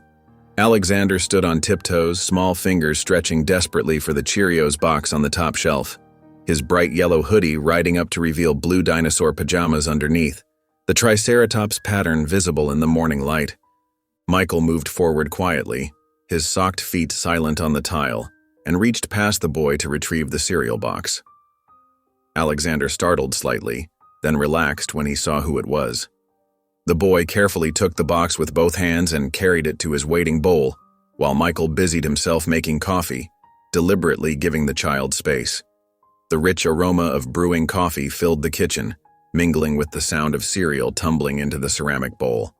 S1: Alexander stood on tiptoes, small fingers stretching desperately for the Cheerios box on the top shelf, his bright yellow hoodie riding up to reveal blue dinosaur pajamas underneath, the Triceratops pattern visible in the morning light. Michael moved forward quietly, his socked feet silent on the tile, and reached past the boy to retrieve the cereal box. Alexander startled slightly, then relaxed when he saw who it was. The boy carefully took the box with both hands and carried it to his waiting bowl, while Michael busied himself making coffee, deliberately giving the child space. The rich aroma of brewing coffee filled the kitchen, mingling with the sound of cereal tumbling into the ceramic bowl.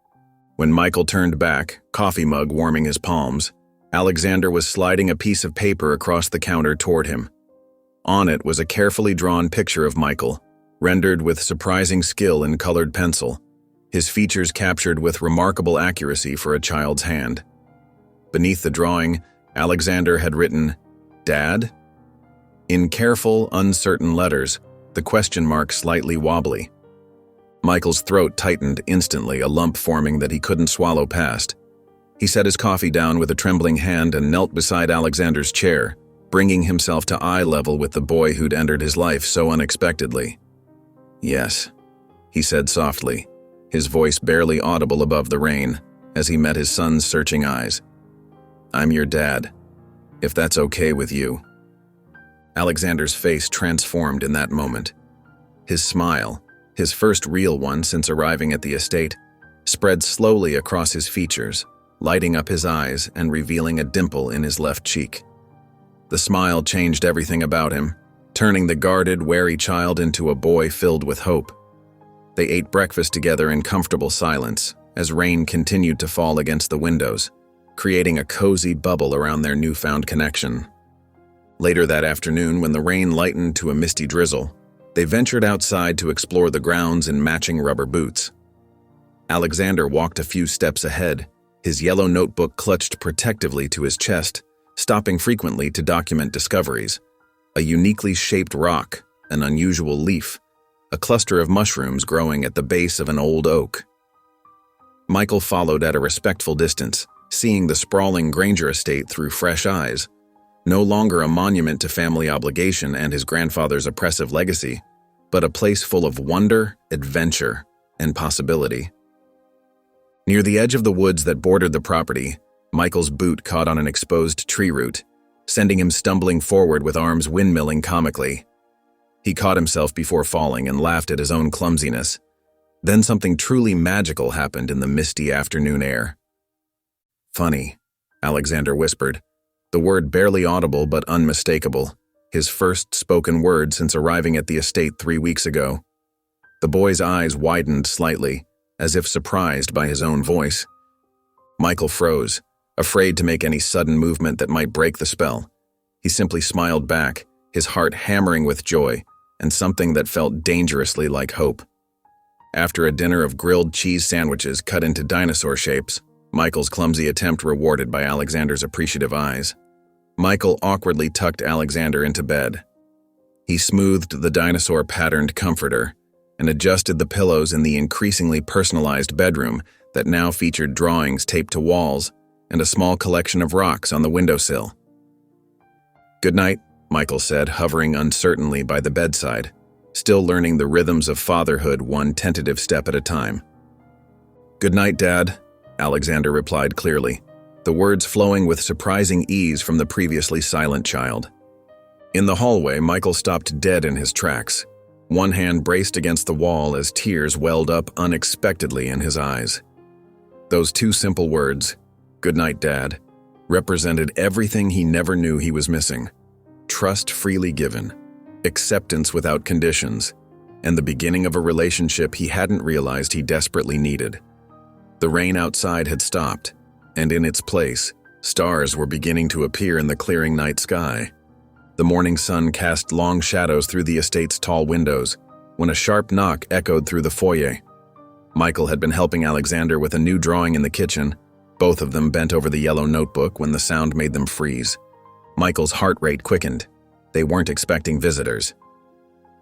S1: When Michael turned back, coffee mug warming his palms, Alexander was sliding a piece of paper across the counter toward him. On it was a carefully drawn picture of Michael, rendered with surprising skill in colored pencil, his features captured with remarkable accuracy for a child's hand. Beneath the drawing, Alexander had written, "Dad?" In careful, uncertain letters, the question mark slightly wobbly. Michael's throat tightened instantly, a lump forming that he couldn't swallow past. He set his coffee down with a trembling hand and knelt beside Alexander's chair, bringing himself to eye level with the boy who'd entered his life so unexpectedly. "Yes," he said softly, his voice barely audible above the rain, as he met his son's searching eyes. "I'm your dad, if that's okay with you." Alexander's face transformed in that moment. His smile, his first real one since arriving at the estate, spread slowly across his features, lighting up his eyes and revealing a dimple in his left cheek. The smile changed everything about him, turning the guarded, wary child into a boy filled with hope. They ate breakfast together in comfortable silence as rain continued to fall against the windows, creating a cozy bubble around their newfound connection. Later that afternoon, when the rain lightened to a misty drizzle, they ventured outside to explore the grounds in matching rubber boots. Alexander walked a few steps ahead, his yellow notebook clutched protectively to his chest, stopping frequently to document discoveries. A uniquely shaped rock, an unusual leaf, a cluster of mushrooms growing at the base of an old oak. Michael followed at a respectful distance, seeing the sprawling Granger estate through fresh eyes, no longer a monument to family obligation and his grandfather's oppressive legacy, but a place full of wonder, adventure, and possibility. Near the edge of the woods that bordered the property, Michael's boot caught on an exposed tree root, sending him stumbling forward with arms windmilling comically. He caught himself before falling and laughed at his own clumsiness. Then something truly magical happened in the misty afternoon air. "Funny," Alexander whispered, the word barely audible but unmistakable, his first spoken word since arriving at the estate 3 weeks ago. The boy's eyes widened slightly, as if surprised by his own voice. Michael froze, afraid to make any sudden movement that might break the spell. He simply smiled back, his heart hammering with joy, and something that felt dangerously like hope. After a dinner of grilled cheese sandwiches cut into dinosaur shapes, Michael's clumsy attempt rewarded by Alexander's appreciative eyes, Michael awkwardly tucked Alexander into bed. He smoothed the dinosaur-patterned comforter and adjusted the pillows in the increasingly personalized bedroom that now featured drawings taped to walls and a small collection of rocks on the windowsill. "Good night," Michael said, hovering uncertainly by the bedside, still learning the rhythms of fatherhood one tentative step at a time. "Good night, Dad," Alexander replied clearly, the words flowing with surprising ease from the previously silent child. In the hallway, Michael stopped dead in his tracks, one hand braced against the wall as tears welled up unexpectedly in his eyes. Those two simple words, "Good night, Dad," represented everything he never knew he was missing. Trust freely given, acceptance without conditions, and the beginning of a relationship he hadn't realized he desperately needed. The rain outside had stopped, and in its place, stars were beginning to appear in the clearing night sky. The morning sun cast long shadows through the estate's tall windows when a sharp knock echoed through the foyer. Michael had been helping Alexander with a new drawing in the kitchen. Both of them bent over the yellow notebook when the sound made them freeze. Michael's heart rate quickened. They weren't expecting visitors.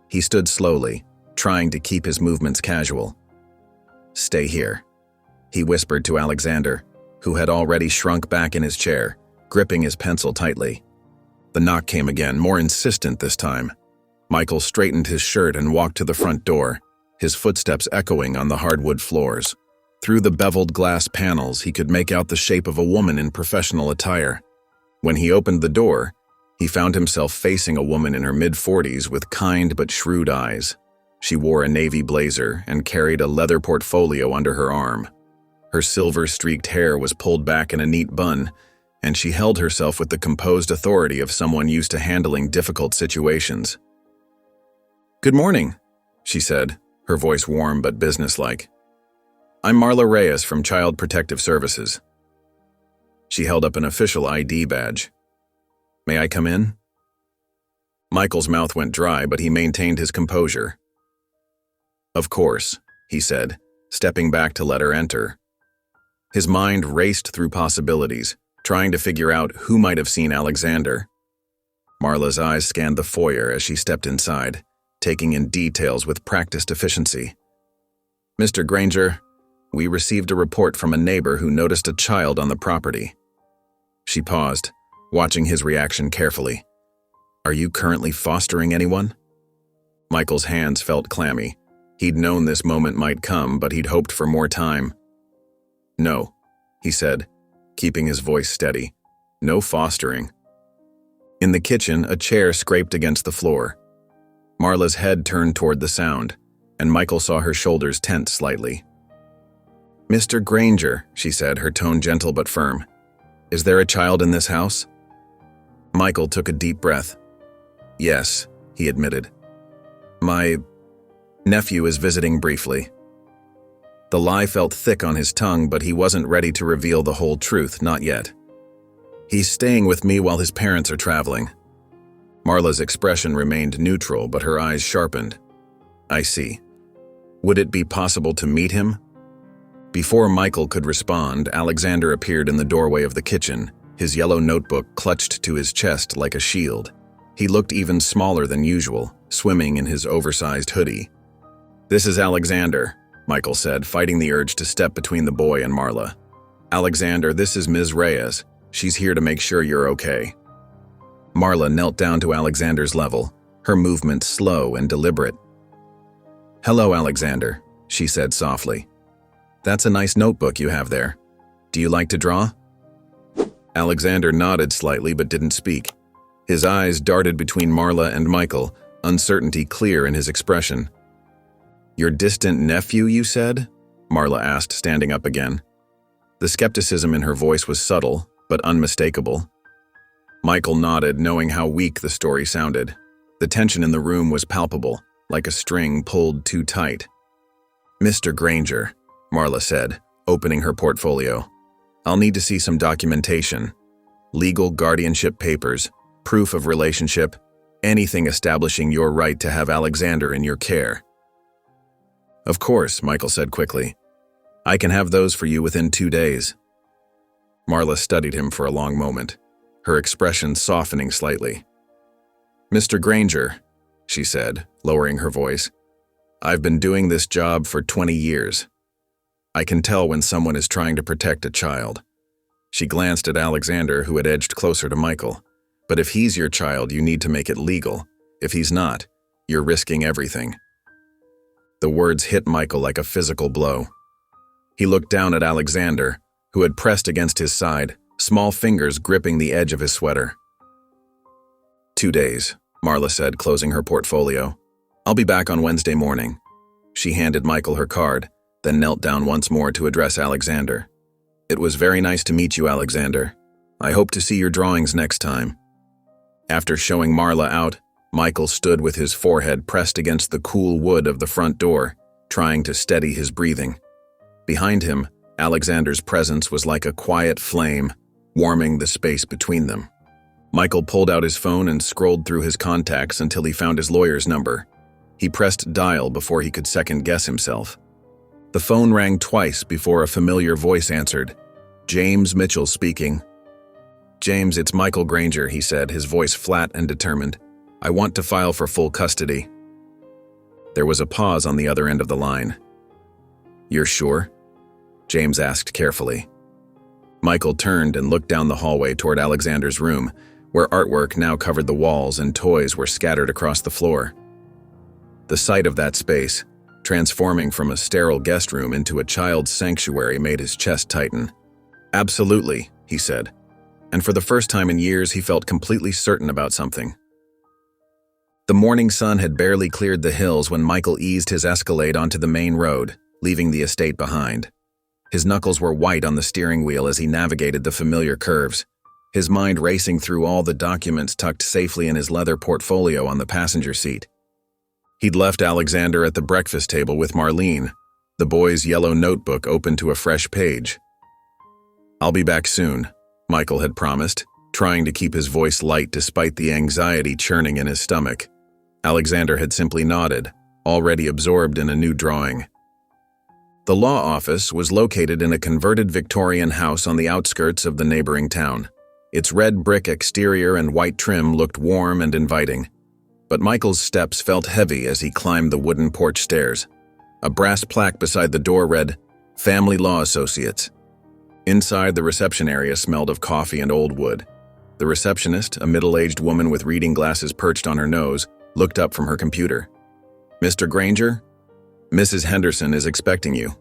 S1: He stood slowly, trying to keep his movements casual. "Stay here," he whispered to Alexander, who had already shrunk back in his chair, gripping his pencil tightly. The knock came again, more insistent this time. Michael straightened his shirt and walked to the front door, his footsteps echoing on the hardwood floors. Through the beveled glass panels, he could make out the shape of a woman in professional attire. When he opened the door, he found himself facing a woman in her mid-40s with kind but shrewd eyes. She wore a navy blazer and carried a leather portfolio under her arm. Her silver-streaked hair was pulled back in a neat bun, and she held herself with the composed authority of someone used to handling difficult situations. "Good morning," she said, her voice warm but businesslike. "I'm Marla Reyes from Child Protective Services." She held up an official ID badge. "May I come in?" Michael's mouth went dry, but he maintained his composure. "Of course," he said, stepping back to let her enter. His mind raced through possibilities, trying to figure out who might have seen Alexander. Marla's eyes scanned the foyer as she stepped inside, taking in details with practiced efficiency. "Mr. Granger, we received a report from a neighbor who noticed a child on the property." She paused, watching his reaction carefully. "Are you currently fostering anyone?" Michael's hands felt clammy. He'd known this moment might come, but he'd hoped for more time. "No," he said, keeping his voice steady. "No fostering." In the kitchen, a chair scraped against the floor. Marla's head turned toward the sound, and Michael saw her shoulders tense slightly. "Mr. Granger," she said, her tone gentle but firm. "Is there a child in this house?" Michael took a deep breath. "Yes," he admitted. "My nephew is visiting briefly." The lie felt thick on his tongue, but he wasn't ready to reveal the whole truth, not yet. "He's staying with me while his parents are traveling." Marla's expression remained neutral, but her eyes sharpened. "I see. Would it be possible to meet him?" Before Michael could respond, Alexander appeared in the doorway of the kitchen, his yellow notebook clutched to his chest like a shield. He looked even smaller than usual, swimming in his oversized hoodie. "This is Alexander," Michael said, fighting the urge to step between the boy and Marla. "Alexander, this is Ms. Reyes. She's here to make sure you're okay." Marla knelt down to Alexander's level, her movements slow and deliberate. "Hello, Alexander," she said softly. "That's a nice notebook you have there. Do you like to draw?" Alexander nodded slightly but didn't speak. His eyes darted between Marla and Michael, uncertainty clear in his expression. "Your distant nephew, you said?" Marla asked, standing up again. The skepticism in her voice was subtle, but unmistakable. Michael nodded, knowing how weak the story sounded. The tension in the room was palpable, like a string pulled too tight. "Mr. Granger," Marla said, opening her portfolio. "I'll need to see some documentation. Legal guardianship papers, proof of relationship, anything establishing your right to have Alexander in your care." "Of course," Michael said quickly. "I can have those for you within 2 days." Marla studied him for a long moment, her expression softening slightly. "Mr. Granger," she said, lowering her voice, "I've been doing this job for 20 years. I can tell when someone is trying to protect a child." She glanced at Alexander, who had edged closer to Michael. "But if he's your child, you need to make it legal. If he's not, you're risking everything." The words hit Michael like a physical blow. He looked down at Alexander, who had pressed against his side, small fingers gripping the edge of his sweater. 2 days, Marla said, closing her portfolio. "I'll be back on Wednesday morning." She handed Michael her card, then knelt down once more to address Alexander. "It was very nice to meet you, Alexander. I hope to see your drawings next time." After showing Marla out, Michael stood with his forehead pressed against the cool wood of the front door, trying to steady his breathing. Behind him, Alexander's presence was like a quiet flame, warming the space between them. Michael pulled out his phone and scrolled through his contacts until he found his lawyer's number. He pressed dial before he could second-guess himself. The phone rang twice before a familiar voice answered. James Mitchell speaking. "James, it's Michael Granger," he said, his voice flat and determined. "I want to file for full custody." There was a pause on the other end of the line. "You're sure?" James asked carefully. Michael turned and looked down the hallway toward Alexander's room, where artwork now covered the walls and toys were scattered across the floor. The sight of that space, transforming from a sterile guest room into a child's sanctuary, made his chest tighten. "Absolutely," he said, and for the first time in years he felt completely certain about something. The morning sun had barely cleared the hills when Michael eased his Escalade onto the main road, leaving the estate behind. His knuckles were white on the steering wheel as he navigated the familiar curves, his mind racing through all the documents tucked safely in his leather portfolio on the passenger seat. He'd left Alexander at the breakfast table with Marlene, the boy's yellow notebook open to a fresh page. "I'll be back soon," Michael had promised, trying to keep his voice light despite the anxiety churning in his stomach. Alexander had simply nodded, already absorbed in a new drawing. The law office was located in a converted Victorian house on the outskirts of the neighboring town. Its red brick exterior and white trim looked warm and inviting. But Michael's steps felt heavy as he climbed the wooden porch stairs. A brass plaque beside the door read, "Family Law Associates." Inside, the reception area smelled of coffee and old wood. The receptionist, a middle-aged woman with reading glasses perched on her nose, looked up from her computer. "Mr. Granger? Mrs. Henderson is expecting you."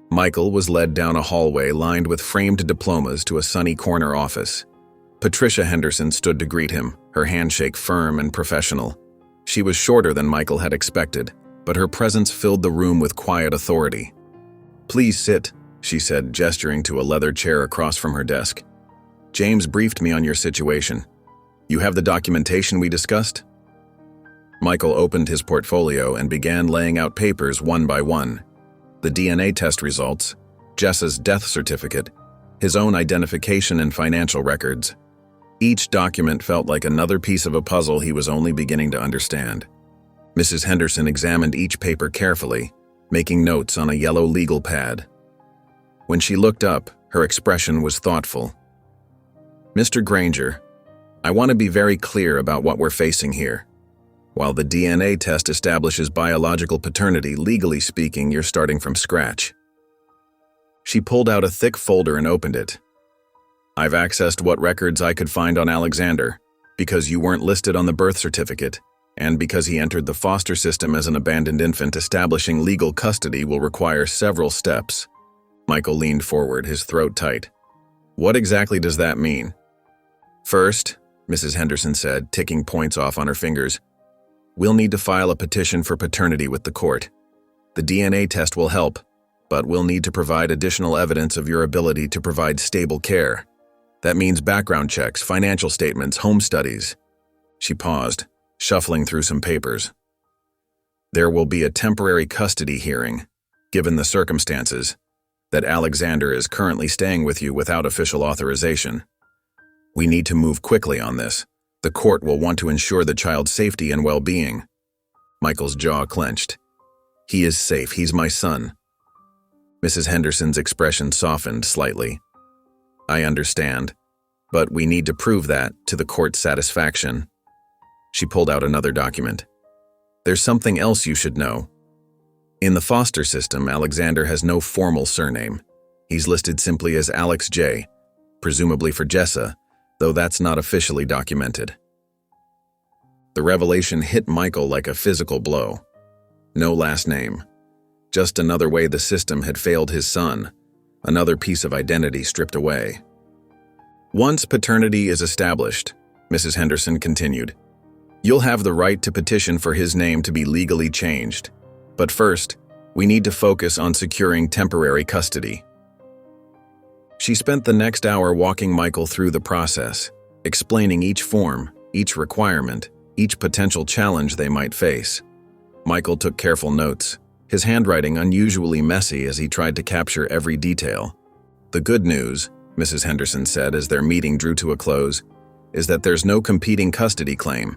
S1: Michael was led down a hallway lined with framed diplomas to a sunny corner office. Patricia Henderson stood to greet him, her handshake firm and professional. She was shorter than Michael had expected, but her presence filled the room with quiet authority. "Please sit," she said, gesturing to a leather chair across from her desk. "James briefed me on your situation. You have the documentation we discussed?" Michael opened his portfolio and began laying out papers one by one. The DNA test results, Jessa's death certificate, his own identification and financial records. Each document felt like another piece of a puzzle he was only beginning to understand. Mrs. Henderson examined each paper carefully, making notes on a yellow legal pad. When she looked up, her expression was thoughtful. "Mr. Granger, I want to be very clear about what we're facing here. While the DNA test establishes biological paternity, legally speaking, you're starting from scratch." She pulled out a thick folder and opened it. "I've accessed what records I could find on Alexander, because you weren't listed on the birth certificate, and because he entered the foster system as an abandoned infant. Establishing legal custody will require several steps." Michael leaned forward, his throat tight. "What exactly does that mean?" "First," Mrs. Henderson said, ticking points off on her fingers, "we'll need to file a petition for paternity with the court. The DNA test will help, but we'll need to provide additional evidence of your ability to provide stable care. That means background checks, financial statements, home studies." She paused, shuffling through some papers. "There will be a temporary custody hearing, given the circumstances, that Alexander is currently staying with you without official authorization. We need to move quickly on this. The court will want to ensure the child's safety and well-being." Michael's jaw clenched. "He is safe. He's my son." Mrs. Henderson's expression softened slightly. "I understand, but we need to prove that to the court's satisfaction." She pulled out another document. "There's something else you should know. In the foster system, Alexander has no formal surname. He's listed simply as Alex J., presumably for Jessa, though that's not officially documented." The revelation hit Michael like a physical blow. No last name. Just another way the system had failed his son, another piece of identity stripped away. "Once paternity is established," Mrs. Henderson continued, "you'll have the right to petition for his name to be legally changed. But first, we need to focus on securing temporary custody." She spent the next hour walking Michael through the process, explaining each form, each requirement, each potential challenge they might face. Michael took careful notes, his handwriting unusually messy as he tried to capture every detail. "The good news," Mrs. Henderson said as their meeting drew to a close, "is that there's no competing custody claim.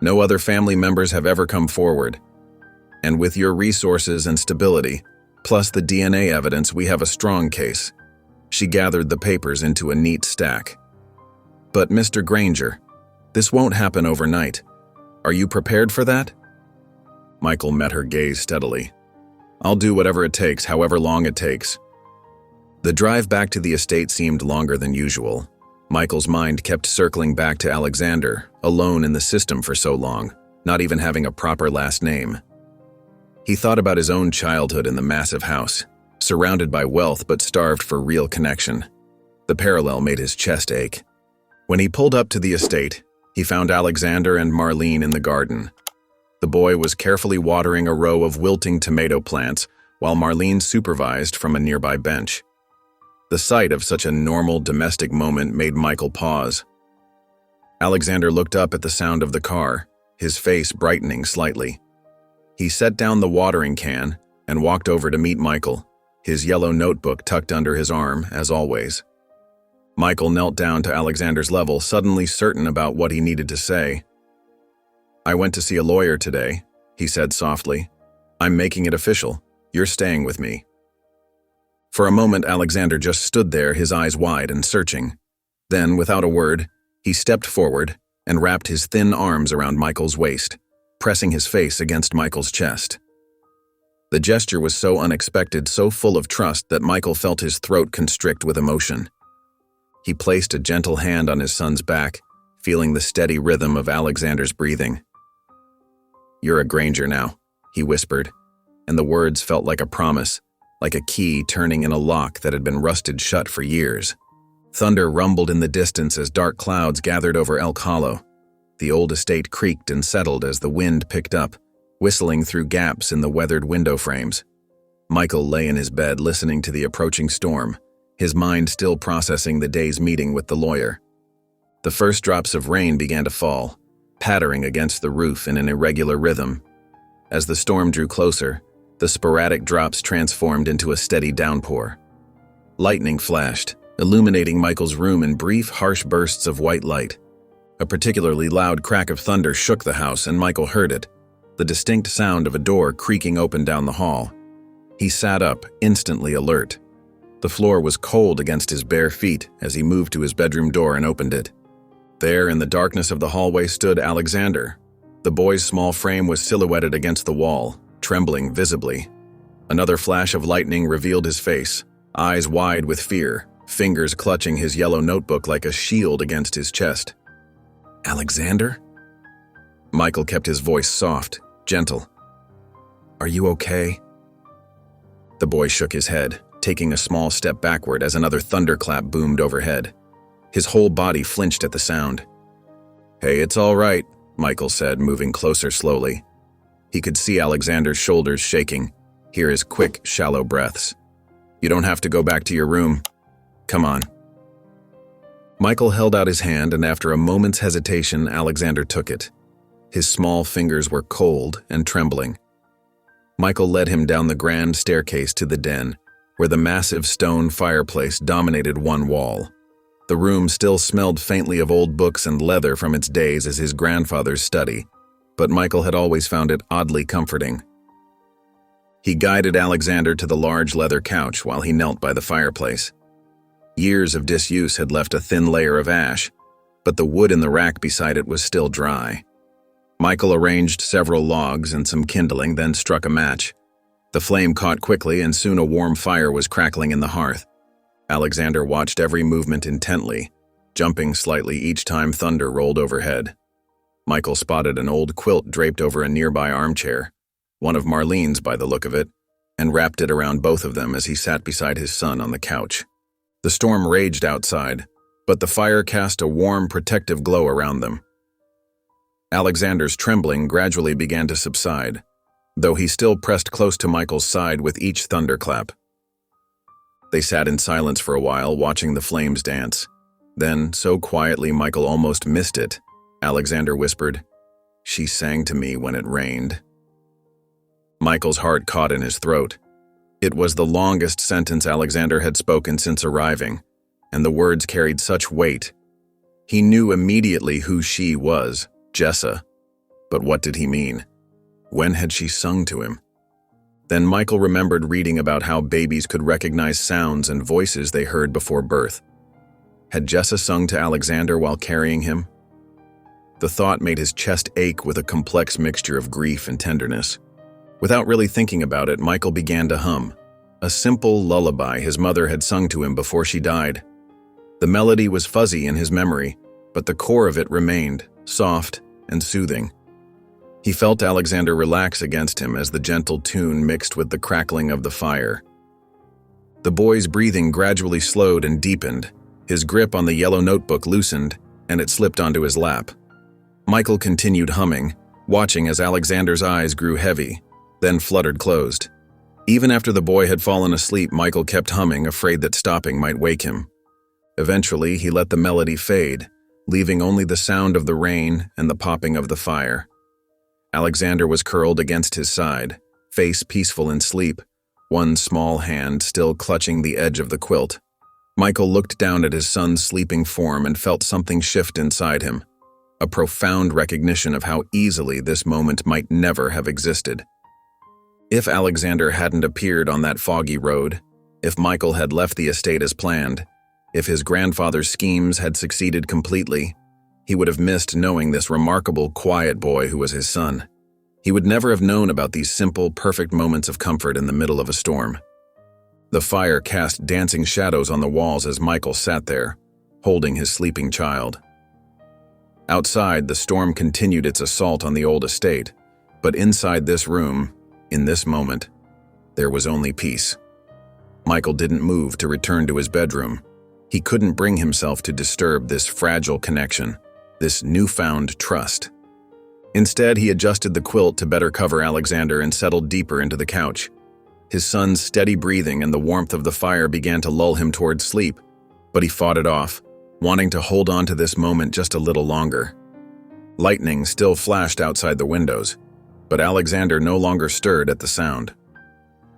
S1: No other family members have ever come forward. And with your resources and stability, plus the DNA evidence, we have a strong case." She gathered the papers into a neat stack. "But Mr. Granger, this won't happen overnight. Are you prepared for that?" Michael met her gaze steadily. "I'll do whatever it takes, however long it takes." The drive back to the estate seemed longer than usual. Michael's mind kept circling back to Alexander, alone in the system for so long, not even having a proper last name. He thought about his own childhood in the massive house, surrounded by wealth but starved for real connection. The parallel made his chest ache. When he pulled up to the estate, he found Alexander and Marlene in the garden. The boy was carefully watering a row of wilting tomato plants while Marlene supervised from a nearby bench. The sight of such a normal domestic moment made Michael pause. Alexander looked up at the sound of the car, his face brightening slightly. He set down the watering can and walked over to meet Michael, his yellow notebook tucked under his arm, as always. Michael knelt down to Alexander's level, suddenly certain about what he needed to say. "I went to see a lawyer today," he said softly. "I'm making it official. You're staying with me." For a moment, Alexander just stood there, his eyes wide and searching. Then, without a word, he stepped forward and wrapped his thin arms around Michael's waist, pressing his face against Michael's chest. The gesture was so unexpected, so full of trust, that Michael felt his throat constrict with emotion. He placed a gentle hand on his son's back, feeling the steady rhythm of Alexander's breathing. "You're a Granger now," he whispered, and the words felt like a promise, like a key turning in a lock that had been rusted shut for years. Thunder rumbled in the distance as dark clouds gathered over Elk Hollow. The old estate creaked and settled as the wind picked up, whistling through gaps in the weathered window frames. Michael lay in his bed listening to the approaching storm, his mind still processing the day's meeting with the lawyer. The first drops of rain began to fall, pattering against the roof in an irregular rhythm. As the storm drew closer, the sporadic drops transformed into a steady downpour. Lightning flashed, illuminating Michael's room in brief, harsh bursts of white light. A particularly loud crack of thunder shook the house, and Michael heard it, the distinct sound of a door creaking open down the hall. He sat up, instantly alert. The floor was cold against his bare feet as he moved to his bedroom door and opened it. There, in the darkness of the hallway, stood Alexander. The boy's small frame was silhouetted against the wall, trembling visibly. Another flash of lightning revealed his face, eyes wide with fear, fingers clutching his yellow notebook like a shield against his chest. "Alexander?" Michael kept his voice soft, gentle. "Are you okay?" The boy shook his head, taking a small step backward as another thunderclap boomed overhead. His whole body flinched at the sound. "Hey, it's all right," Michael said, moving closer slowly. He could see Alexander's shoulders shaking, hear his quick, shallow breaths. "You don't have to go back to your room. Come on." Michael held out his hand, and after a moment's hesitation, Alexander took it. His small fingers were cold and trembling. Michael led him down the grand staircase to the den, where the massive stone fireplace dominated one wall. The room still smelled faintly of old books and leather from its days as his grandfather's study, but Michael had always found it oddly comforting. He guided Alexander to the large leather couch while he knelt by the fireplace. Years of disuse had left a thin layer of ash, but the wood in the rack beside it was still dry. Michael arranged several logs and some kindling, then struck a match. The flame caught quickly, and soon a warm fire was crackling in the hearth. Alexander watched every movement intently, jumping slightly each time thunder rolled overhead. Michael spotted an old quilt draped over a nearby armchair, one of Marlene's by the look of it, and wrapped it around both of them as he sat beside his son on the couch. The storm raged outside, but the fire cast a warm, protective glow around them. Alexander's trembling gradually began to subside, though he still pressed close to Michael's side with each thunderclap. They sat in silence for a while, watching the flames dance. Then, so quietly Michael almost missed it, Alexander whispered, She sang to me when it rained. Michael's heart caught in his throat. It was the longest sentence Alexander had spoken since arriving, and the words carried such weight. He knew immediately who she was, Jessa. But what did he mean? When had she sung to him? Then Michael remembered reading about how babies could recognize sounds and voices they heard before birth. Had Jessa sung to Alexander while carrying him? The thought made his chest ache with a complex mixture of grief and tenderness. Without really thinking about it, Michael began to hum, a simple lullaby his mother had sung to him before she died. The melody was fuzzy in his memory, but the core of it remained, soft and soothing. He felt Alexander relax against him as the gentle tune mixed with the crackling of the fire. The boy's breathing gradually slowed and deepened. His grip on the yellow notebook loosened, and it slipped onto his lap. Michael continued humming, watching as Alexander's eyes grew heavy, then fluttered closed. Even after the boy had fallen asleep, Michael kept humming, afraid that stopping might wake him. Eventually, he let the melody fade, leaving only the sound of the rain and the popping of the fire. Alexander was curled against his side, face peaceful in sleep, one small hand still clutching the edge of the quilt. Michael looked down at his son's sleeping form and felt something shift inside him, a profound recognition of how easily this moment might never have existed. If Alexander hadn't appeared on that foggy road, if Michael had left the estate as planned, if his grandfather's schemes had succeeded completely, he would have missed knowing this remarkable, quiet boy who was his son. He would never have known about these simple, perfect moments of comfort in the middle of a storm. The fire cast dancing shadows on the walls as Michael sat there, holding his sleeping child. Outside, the storm continued its assault on the old estate, but inside this room, in this moment, there was only peace. Michael didn't move to return to his bedroom. He couldn't bring himself to disturb this fragile connection, this newfound trust. Instead, he adjusted the quilt to better cover Alexander and settled deeper into the couch. His son's steady breathing and the warmth of the fire began to lull him towards sleep, but he fought it off, wanting to hold on to this moment just a little longer. Lightning still flashed outside the windows, but Alexander no longer stirred at the sound.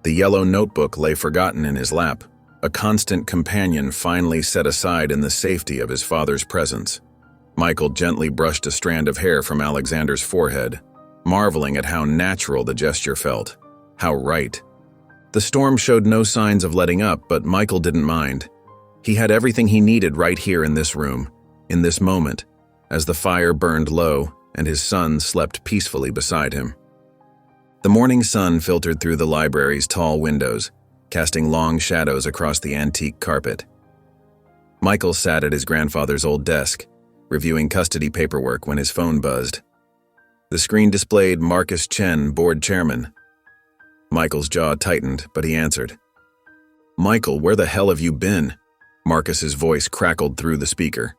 S1: The yellow notebook lay forgotten in his lap, a constant companion finally set aside in the safety of his father's presence. Michael gently brushed a strand of hair from Alexander's forehead, marveling at how natural the gesture felt, how right. The storm showed no signs of letting up, but Michael didn't mind. He had everything he needed right here in this room, in this moment, as the fire burned low and his son slept peacefully beside him. The morning sun filtered through the library's tall windows, casting long shadows across the antique carpet. Michael sat at his grandfather's old desk, reviewing custody paperwork when his phone buzzed. The screen displayed Marcus Chen, board chairman. Michael's jaw tightened, but he answered. "Michael, where the hell have you been?" Marcus's voice crackled through the speaker.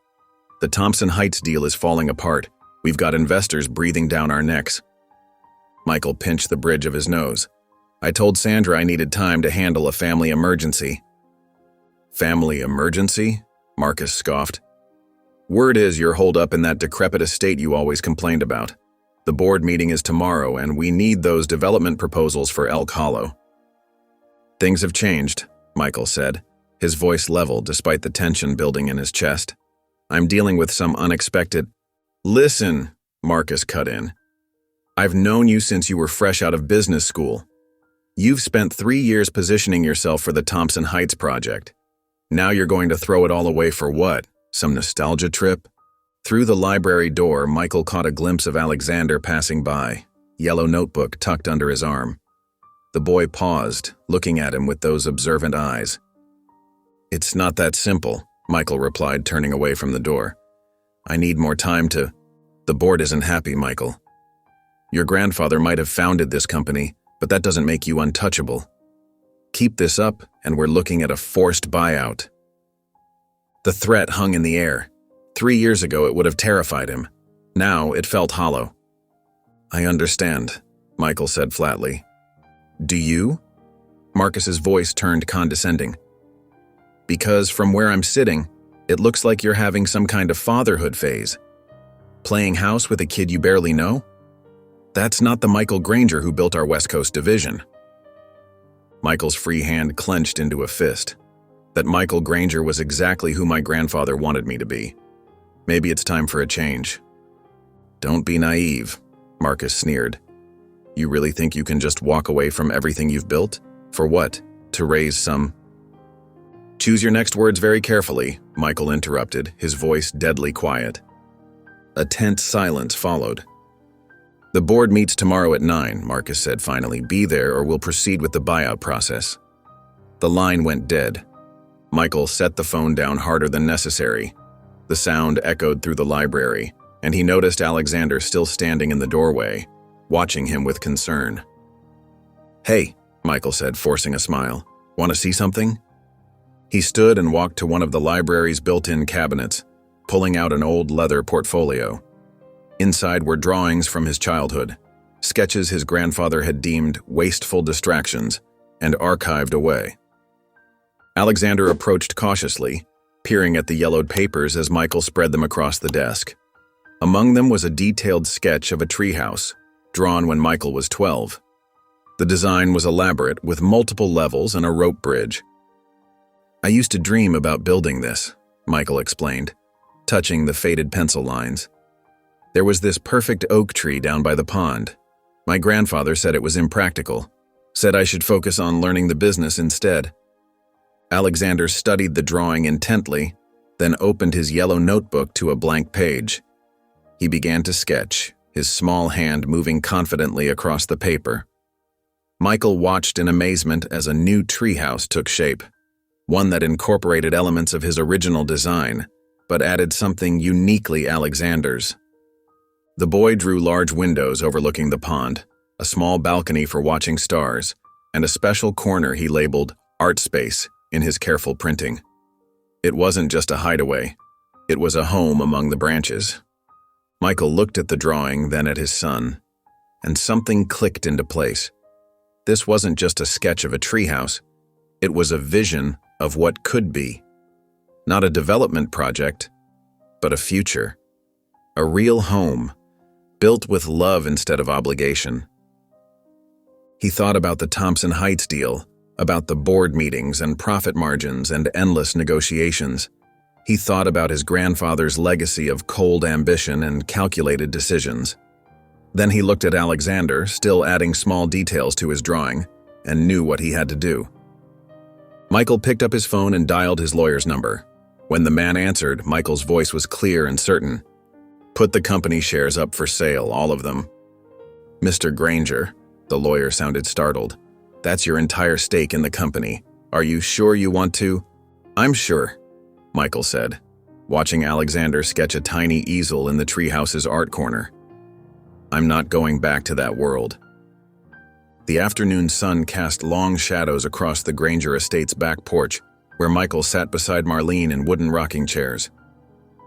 S1: "The Thompson Heights deal is falling apart. We've got investors breathing down our necks." Michael pinched the bridge of his nose. "I told Sandra I needed time to handle a family emergency." "Family emergency?" Marcus scoffed. "Word is you're holed up in that decrepit estate you always complained about. The board meeting is tomorrow, and we need those development proposals for Elk Hollow." "Things have changed," Michael said, his voice level despite the tension building in his chest. "I'm dealing with some unexpected—" "Listen," Marcus cut in. "I've known you since you were fresh out of business school. You've spent 3 years positioning yourself for the Thompson Heights project. Now you're going to throw it all away for what? Some nostalgia trip?" Through the library door, Michael caught a glimpse of Alexander passing by, yellow notebook tucked under his arm. The boy paused, looking at him with those observant eyes. "It's not that simple," Michael replied, turning away from the door. "I need more time to—" "The board isn't happy, Michael. Your grandfather might have founded this company, but that doesn't make you untouchable. Keep this up, and we're looking at a forced buyout." The threat hung in the air. 3 years ago, it would have terrified him. Now, it felt hollow. "I understand," Michael said flatly. "Do you?" Marcus's voice turned condescending. "Because from where I'm sitting, it looks like you're having some kind of fatherhood phase. Playing house with a kid you barely know? That's not the Michael Granger who built our West Coast division. Michael's free hand clenched into a fist. That Michael Granger was exactly who my grandfather wanted me to be. Maybe it's time for a change. Don't be naive, Marcus sneered. You really think you can just walk away from everything you've built? For what? To raise some... Choose your next words very carefully, Michael interrupted, his voice deadly quiet. A tense silence followed. The board meets tomorrow at 9, Marcus said finally. Be there or we'll proceed with the buyout process. The line went dead. Michael set the phone down harder than necessary. The sound echoed through the library, and he noticed Alexander still standing in the doorway, watching him with concern. Hey, Michael said, forcing a smile. Want to see something? He stood and walked to one of the library's built-in cabinets, pulling out an old leather portfolio. Inside were drawings from his childhood, sketches his grandfather had deemed wasteful distractions and archived away. Alexander approached cautiously, peering at the yellowed papers as Michael spread them across the desk. Among them was a detailed sketch of a treehouse, drawn when Michael was 12. The design was elaborate, with multiple levels and a rope bridge. I used to dream about building this, Michael explained, touching the faded pencil lines. There was this perfect oak tree down by the pond. My grandfather said it was impractical, said I should focus on learning the business instead. Alexander studied the drawing intently, then opened his yellow notebook to a blank page. He began to sketch, his small hand moving confidently across the paper. Michael watched in amazement as a new treehouse took shape, one that incorporated elements of his original design, but added something uniquely Alexander's. The boy drew large windows overlooking the pond, a small balcony for watching stars, and a special corner he labeled Art Space in his careful printing. It wasn't just a hideaway. It was a home among the branches. Michael looked at the drawing, then at his son, and something clicked into place. This wasn't just a sketch of a treehouse. It was a vision of what could be. Not a development project, but a future. A real home, built with love instead of obligation. He thought about the Thompson Heights deal, about the board meetings and profit margins and endless negotiations. He thought about his grandfather's legacy of cold ambition and calculated decisions. Then he looked at Alexander, still adding small details to his drawing, and knew what he had to do. Michael picked up his phone and dialed his lawyer's number. When the man answered, Michael's voice was clear and certain. Put the company shares up for sale, all of them. Mr. Granger, the lawyer sounded startled. That's your entire stake in the company. Are you sure you want to? I'm sure, Michael said, watching Alexander sketch a tiny easel in the treehouse's art corner. I'm not going back to that world. The afternoon sun cast long shadows across the Granger estate's back porch, where Michael sat beside Marlene in wooden rocking chairs.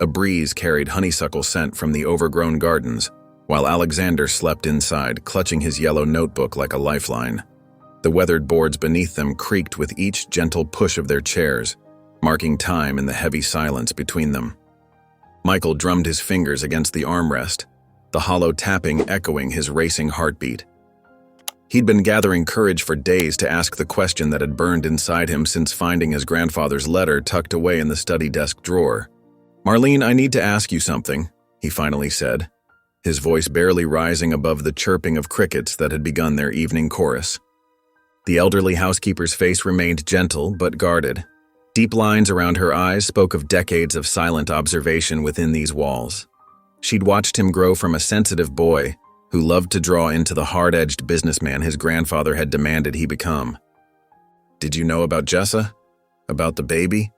S1: A breeze carried honeysuckle scent from the overgrown gardens, while Alexander slept inside, clutching his yellow notebook like a lifeline. The weathered boards beneath them creaked with each gentle push of their chairs, marking time in the heavy silence between them. Michael drummed his fingers against the armrest, the hollow tapping echoing his racing heartbeat. He'd been gathering courage for days to ask the question that had burned inside him since finding his grandfather's letter tucked away in the study desk drawer. Marlene, I need to ask you something, he finally said, his voice barely rising above the chirping of crickets that had begun their evening chorus. The elderly housekeeper's face remained gentle but guarded. Deep lines around her eyes spoke of decades of silent observation within these walls. She'd watched him grow from a sensitive boy who loved to draw into the hard-edged businessman his grandfather had demanded he become. Did you know about Jessa? About the baby?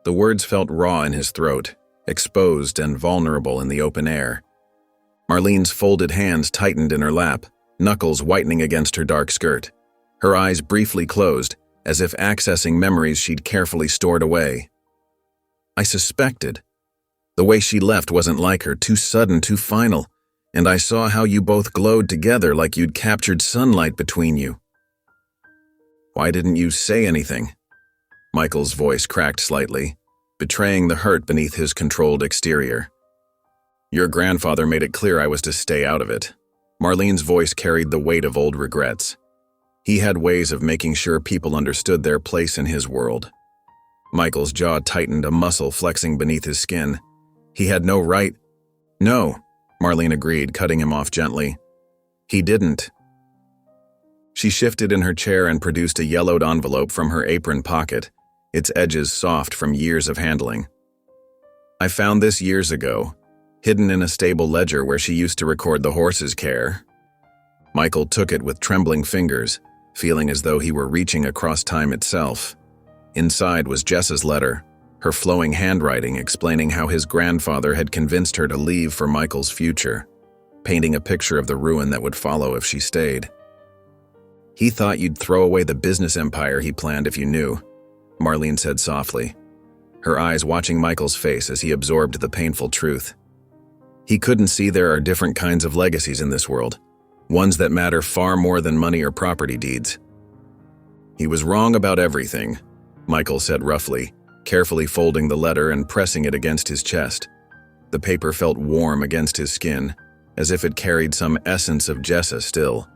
S1: The words felt raw in his throat, exposed and vulnerable in the open air. Marlene's folded hands tightened in her lap, knuckles whitening against her dark skirt. Her eyes briefly closed, as if accessing memories she'd carefully stored away. I suspected. The way she left wasn't like her, too sudden, too final, and I saw how you both glowed together like you'd captured sunlight between you. Why didn't you say anything? Michael's voice cracked slightly, betraying the hurt beneath his controlled exterior. Your grandfather made it clear I was to stay out of it, Marlene's voice carried the weight of old regrets. He had ways of making sure people understood their place in his world. Michael's jaw tightened, a muscle flexing beneath his skin. He had no right. No, Marlene agreed, cutting him off gently. He didn't. She shifted in her chair and produced a yellowed envelope from her apron pocket, its edges soft from years of handling. I found this years ago, hidden in a stable ledger where she used to record the horse's care. Michael took it with trembling fingers, feeling as though he were reaching across time itself. Inside was Jess's letter, her flowing handwriting explaining how his grandfather had convinced her to leave for Michael's future, painting a picture of the ruin that would follow if she stayed. He thought you'd throw away the business empire he planned if you knew, Marlene said softly, her eyes watching Michael's face as he absorbed the painful truth. He couldn't see there are different kinds of legacies in this world, ones that matter far more than money or property deeds. He was wrong about everything, Michael said roughly, carefully folding the letter and pressing it against his chest. The paper felt warm against his skin, as if it carried some essence of Jessa still.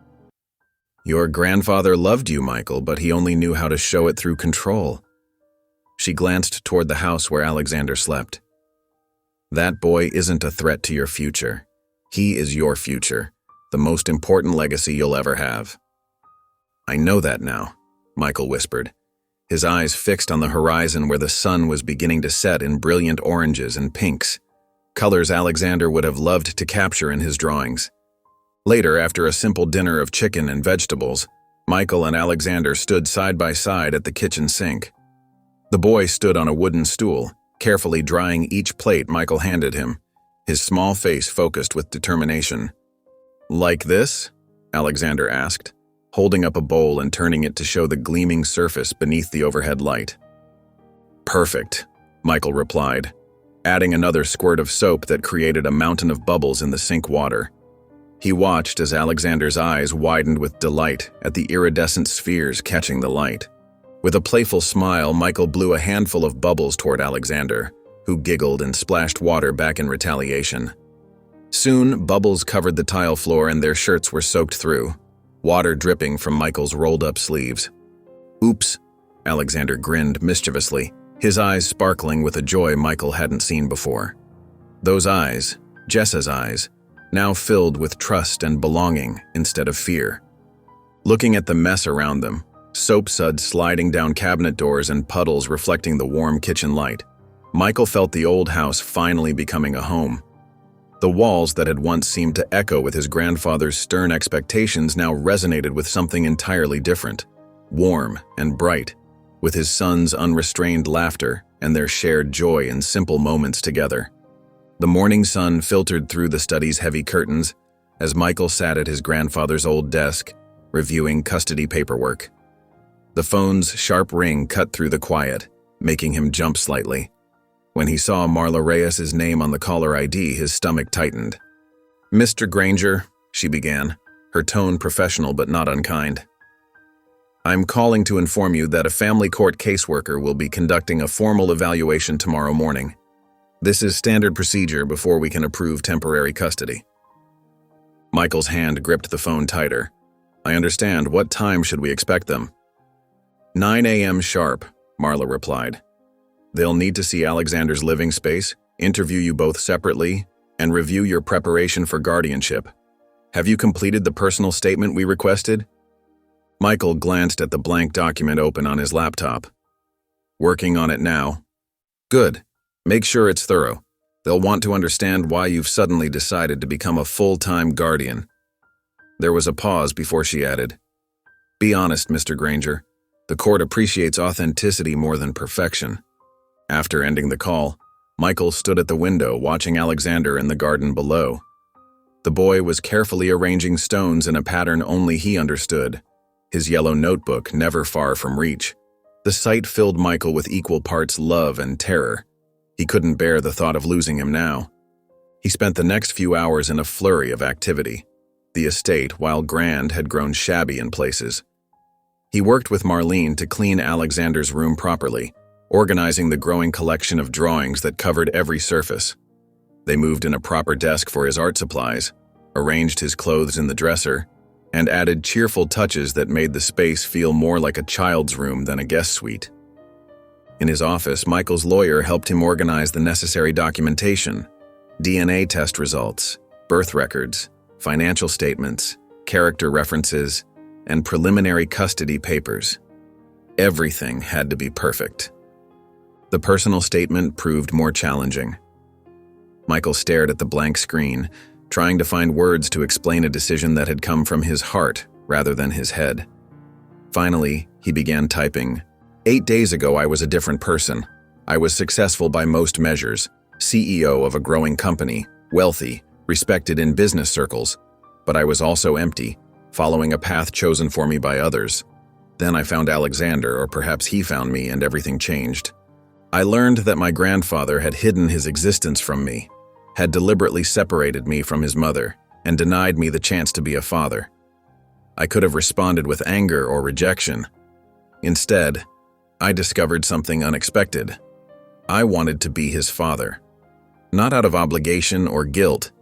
S1: Your grandfather loved you, Michael, but he only knew how to show it through control. She glanced toward the house where Alexander slept. That boy isn't a threat to your future. He is your future, the most important legacy you'll ever have. I know that now, Michael whispered, his eyes fixed on the horizon where the sun was beginning to set in brilliant oranges and pinks, colors Alexander would have loved to capture in his drawings. Later, after a simple dinner of chicken and vegetables, Michael and Alexander stood side by side at the kitchen sink. The boy stood on a wooden stool, carefully drying each plate Michael handed him, his small face focused with determination. Like this? Alexander asked, holding up a bowl and turning it to show the gleaming surface beneath the overhead light. Perfect, Michael replied, adding another squirt of soap that created a mountain of bubbles in the sink water. He watched as Alexander's eyes widened with delight at the iridescent spheres catching the light. With a playful smile, Michael blew a handful of bubbles toward Alexander, who giggled and splashed water back in retaliation. Soon, bubbles covered the tile floor and their shirts were soaked through, water dripping from Michael's rolled-up sleeves. Oops, Alexander grinned mischievously, his eyes sparkling with a joy Michael hadn't seen before. Those eyes, Jessa's eyes, now filled with trust and belonging instead of fear. Looking at the mess around them, soap suds sliding down cabinet doors and puddles reflecting the warm kitchen light, Michael felt the old house finally becoming a home. The walls that had once seemed to echo with his grandfather's stern expectations now resonated with something entirely different, warm and bright, with his son's unrestrained laughter and their shared joy in simple moments together. The morning sun filtered through the study's heavy curtains as Michael sat at his grandfather's old desk, reviewing custody paperwork. The phone's sharp ring cut through the quiet, making him jump slightly. When he saw Marla Reyes's name on the caller ID, his stomach tightened. "Mr. Granger," she began, her tone professional but not unkind. "I'm calling to inform you that a family court caseworker will be conducting a formal evaluation tomorrow morning. This is standard procedure before we can approve temporary custody." Michael's hand gripped the phone tighter. "I understand. What time should we expect them?" 9 a.m. sharp, Marla replied. "They'll need to see Alexander's living space, interview you both separately, and review your preparation for guardianship. Have you completed the personal statement we requested?" Michael glanced at the blank document open on his laptop. "Working on it now." "Good. Make sure it's thorough. They'll want to understand why you've suddenly decided to become a full-time guardian." There was a pause before she added, "Be honest, Mr. Granger. The court appreciates authenticity more than perfection." After ending the call, Michael stood at the window watching Alexander in the garden below. The boy was carefully arranging stones in a pattern only he understood, his yellow notebook never far from reach. The sight filled Michael with equal parts love and terror. He couldn't bear the thought of losing him now. He spent the next few hours in a flurry of activity. The estate, while grand, had grown shabby in places. He worked with Marlene to clean Alexander's room properly, organizing the growing collection of drawings that covered every surface. They moved in a proper desk for his art supplies, arranged his clothes in the dresser, and added cheerful touches that made the space feel more like a child's room than a guest suite. In his office, Michael's lawyer helped him organize the necessary documentation: DNA test results, birth records, financial statements, character references, and preliminary custody papers. Everything had to be perfect. The personal statement proved more challenging. Michael stared at the blank screen, trying to find words to explain a decision that had come from his heart rather than his head. Finally, he began typing. 8 days ago, I was a different person. I was successful by most measures, CEO of a growing company, wealthy, respected in business circles, but I was also empty, following a path chosen for me by others. Then I found Alexander, or perhaps he found me, and everything changed. I learned that my grandfather had hidden his existence from me, had deliberately separated me from his mother, and denied me the chance to be a father. I could have responded with anger or rejection. Instead, I discovered something unexpected. I wanted to be his father. Not out of obligation or guilt,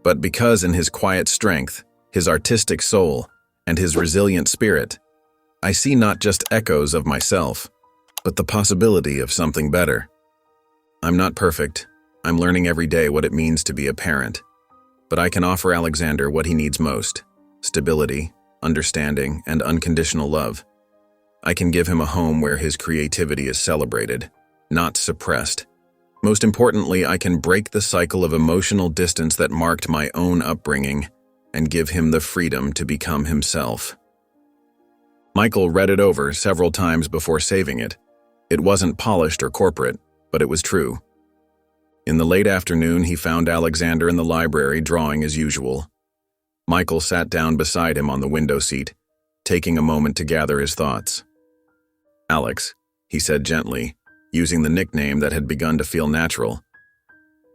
S1: but because in his quiet strength, his artistic soul, and his resilient spirit, I see not just echoes of myself, but the possibility of something better. I'm not perfect. I'm learning every day what it means to be a parent. But I can offer Alexander what he needs most: stability, understanding, and unconditional love. I can give him a home where his creativity is celebrated, not suppressed. Most importantly, I can break the cycle of emotional distance that marked my own upbringing and give him the freedom to become himself. Michael read it over several times before saving it. It wasn't polished or corporate, but it was true. In the late afternoon, he found Alexander in the library drawing as usual. Michael sat down beside him on the window seat, taking a moment to gather his thoughts. "Alex," he said gently, using the nickname that had begun to feel natural.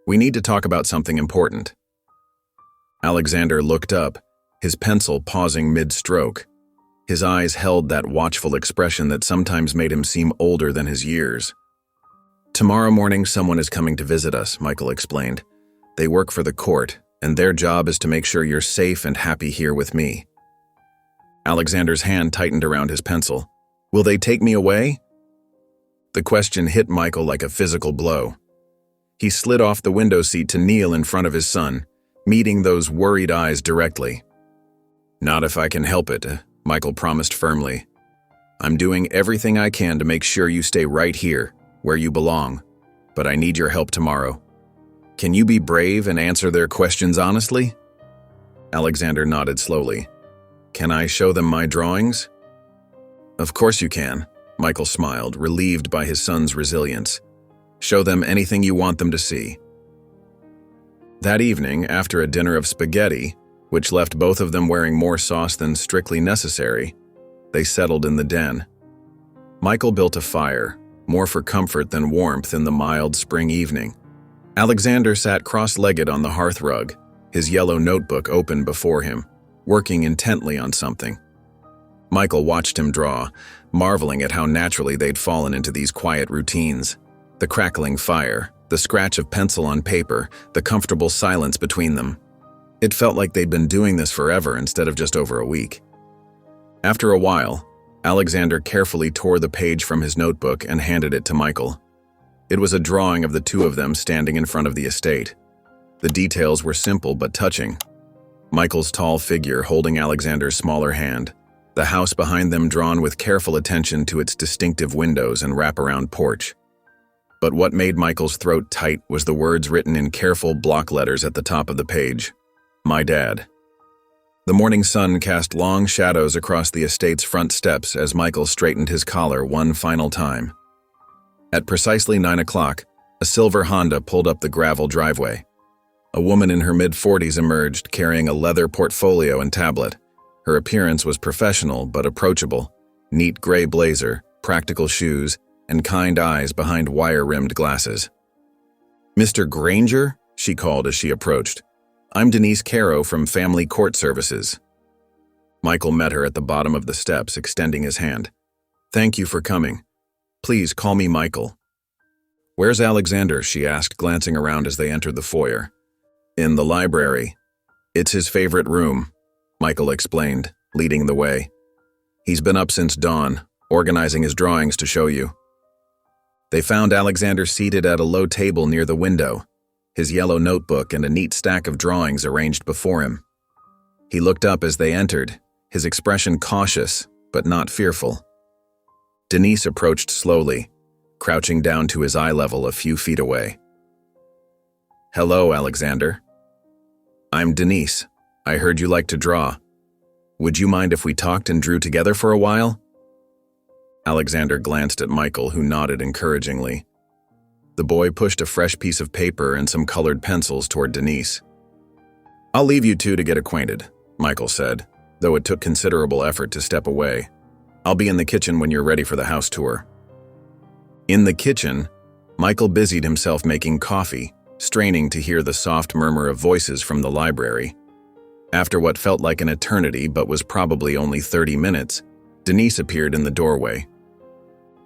S1: "We need to talk about something important." Alexander looked up, his pencil pausing mid-stroke. His eyes held that watchful expression that sometimes made him seem older than his years. "Tomorrow morning, someone is coming to visit us," Michael explained. "They work for the court, and their job is to make sure you're safe and happy here with me." Alexander's hand tightened around his pencil. "Will they take me away?" The question hit Michael like a physical blow. He slid off the window seat to kneel in front of his son, meeting those worried eyes directly. "Not if I can help it," Michael promised firmly. "I'm doing everything I can to make sure you stay right here, where you belong, but I need your help tomorrow. Can you be brave and answer their questions honestly?" Alexander nodded slowly. "Can I show them my drawings?" "Of course you can," Michael smiled, relieved by his son's resilience. "Show them anything you want them to see." That evening, after a dinner of spaghetti, which left both of them wearing more sauce than strictly necessary, they settled in the den. Michael built a fire, more for comfort than warmth in the mild spring evening. Alexander sat cross-legged on the hearthrug, his yellow notebook open before him, working intently on something. Michael watched him draw, marveling at how naturally they'd fallen into these quiet routines. The crackling fire, the scratch of pencil on paper, the comfortable silence between them. It felt like they'd been doing this forever instead of just over a week. After a while, Alexander carefully tore the page from his notebook and handed it to Michael. It was a drawing of the two of them standing in front of the estate. The details were simple but touching. Michael's tall figure holding Alexander's smaller hand, the house behind them drawn with careful attention to its distinctive windows and wraparound porch. But what made Michael's throat tight was the words written in careful block letters at the top of the page. "My dad." The morning sun cast long shadows across the estate's front steps as Michael straightened his collar one final time. At precisely 9 o'clock, a silver Honda pulled up the gravel driveway. A woman in her mid-40s emerged, carrying a leather portfolio and tablet. Her appearance was professional but approachable: neat gray blazer, practical shoes, and kind eyes behind wire-rimmed glasses. "Mr. Granger?" she called as she approached. "I'm Denise Caro from Family Court Services." Michael met her at the bottom of the steps, extending his hand. "Thank you for coming. Please call me Michael." "Where's Alexander?" she asked, glancing around as they entered the foyer. "In the library." It's his favorite room, Michael explained, leading the way. He's been up since dawn, organizing his drawings to show you. They found Alexander seated at a low table near the window, his yellow notebook and a neat stack of drawings arranged before him. He looked up as they entered, his expression cautious, but not fearful. Denise approached slowly, crouching down to his eye level a few feet away. "Hello, Alexander. I'm Denise. I heard you like to draw. Would you mind if we talked and drew together for a while?" Alexander glanced at Michael, who nodded encouragingly. The boy pushed a fresh piece of paper and some colored pencils toward Denise. "I'll leave you two to get acquainted," Michael said, though it took considerable effort to step away. "I'll be in the kitchen when you're ready for the house tour." In the kitchen, Michael busied himself making coffee, straining to hear the soft murmur of voices from the library. After what felt like an eternity but was probably only 30 minutes, Denise appeared in the doorway.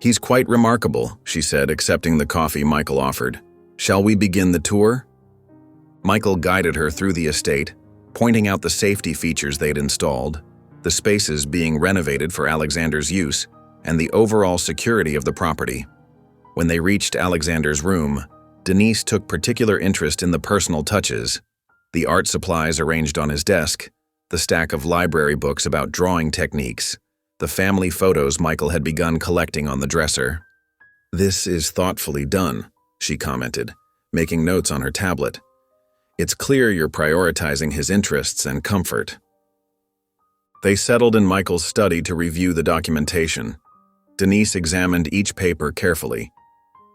S1: "He's quite remarkable," she said, accepting the coffee Michael offered. "Shall we begin the tour?" Michael guided her through the estate, pointing out the safety features they'd installed, the spaces being renovated for Alexander's use, and the overall security of the property. When they reached Alexander's room, Denise took particular interest in the personal touches, the art supplies arranged on his desk, the stack of library books about drawing techniques, the family photos Michael had begun collecting on the dresser. "This is thoughtfully done," she commented, making notes on her tablet. "It's clear you're prioritizing his interests and comfort." They settled in Michael's study to review the documentation. Denise examined each paper carefully.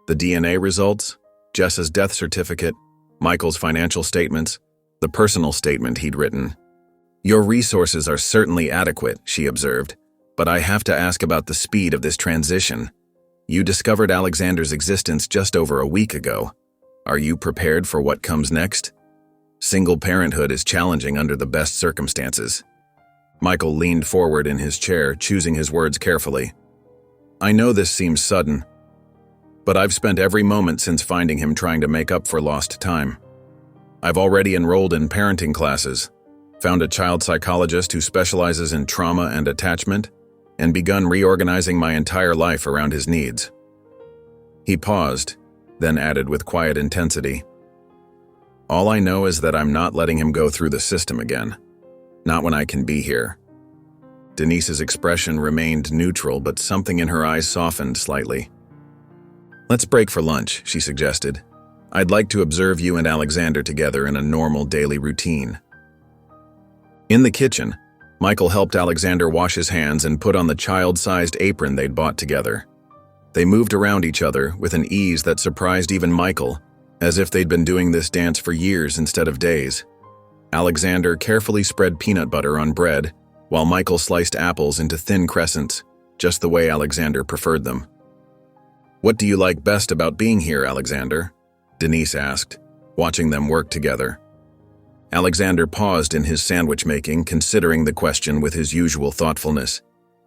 S1: The DNA results, Jessa's death certificate, Michael's financial statements, the personal statement he'd written. "Your resources are certainly adequate," she observed, "but I have to ask about the speed of this transition. You discovered Alexander's existence just over a week ago. Are you prepared for what comes next? Single parenthood is challenging under the best circumstances." Michael leaned forward in his chair, choosing his words carefully. "I know this seems sudden, but I've spent every moment since finding him trying to make up for lost time. I've already enrolled in parenting classes, found a child psychologist who specializes in trauma and attachment, and begun reorganizing my entire life around his needs." He paused, then added with quiet intensity, "All I know is that I'm not letting him go through the system again. Not when I can be here." Denise's expression remained neutral, but something in her eyes softened slightly. "Let's break for lunch," she suggested. "I'd like to observe you and Alexander together in a normal daily routine." In the kitchen, Michael helped Alexander wash his hands and put on the child-sized apron they'd bought together. They moved around each other with an ease that surprised even Michael, as if they'd been doing this dance for years instead of days. Alexander carefully spread peanut butter on bread, while Michael sliced apples into thin crescents, just the way Alexander preferred them. "What do you like best about being here, Alexander?" Denise asked, watching them work together. Alexander paused in his sandwich making, considering the question with his usual thoughtfulness.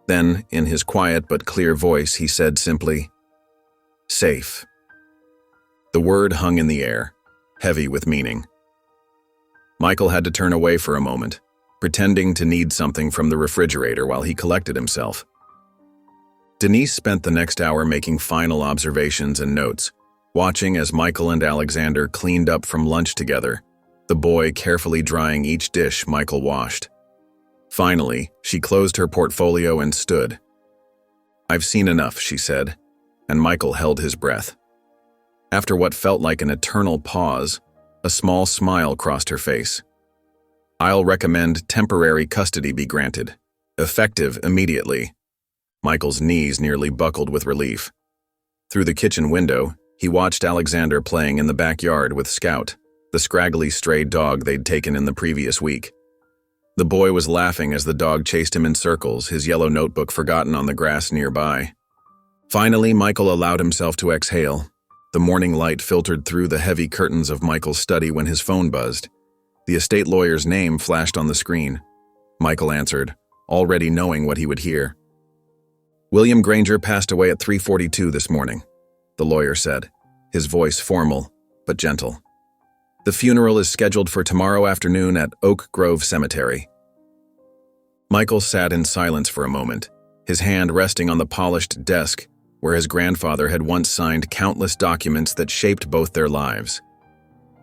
S1: Then, in his quiet but clear voice, he said simply, "Safe." The word hung in the air, heavy with meaning. Michael had to turn away for a moment, pretending to need something from the refrigerator while he collected himself. Denise spent the next hour making final observations and notes, watching as Michael and Alexander cleaned up from lunch together, the boy carefully drying each dish Michael washed. Finally, she closed her portfolio and stood. "I've seen enough," she said, and Michael held his breath. After what felt like an eternal pause, a small smile crossed her face. "I'll recommend temporary custody be granted, effective immediately." Michael's knees nearly buckled with relief. Through the kitchen window, he watched Alexander playing in the backyard with Scout, the scraggly stray dog they'd taken in the previous week. The boy was laughing as the dog chased him in circles, his yellow notebook forgotten on the grass nearby. Finally, Michael allowed himself to exhale. The morning light filtered through the heavy curtains of Michael's study when his phone buzzed. The estate lawyer's name flashed on the screen. Michael answered, already knowing what he would hear. "William Granger passed away at 3:42 this morning," the lawyer said, his voice formal but gentle. The funeral is scheduled for tomorrow afternoon at Oak Grove Cemetery. Michael sat in silence for a moment, his hand resting on the polished desk where his grandfather had once signed countless documents that shaped both their lives.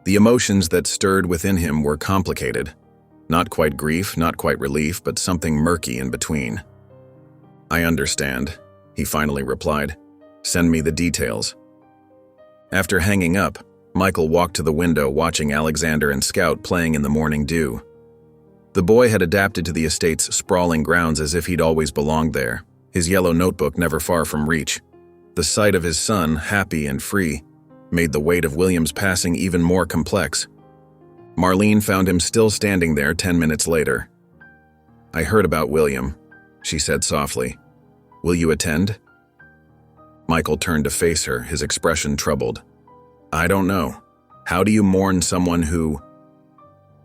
S1: The emotions that stirred within him were complicated. Not quite grief, not quite relief, but something murky in between. "I understand," he finally replied. "Send me the details." After hanging up, Michael walked to the window watching Alexander and Scout playing in the morning dew. The boy had adapted to the estate's sprawling grounds as if he'd always belonged there, his yellow notebook never far from reach. The sight of his son, happy and free, made the weight of William's passing even more complex. Marlene found him still standing there 10 minutes later. "I heard about William," she said softly. "Will you attend?" Michael turned to face her, his expression troubled. "I don't know. How do you mourn someone who—"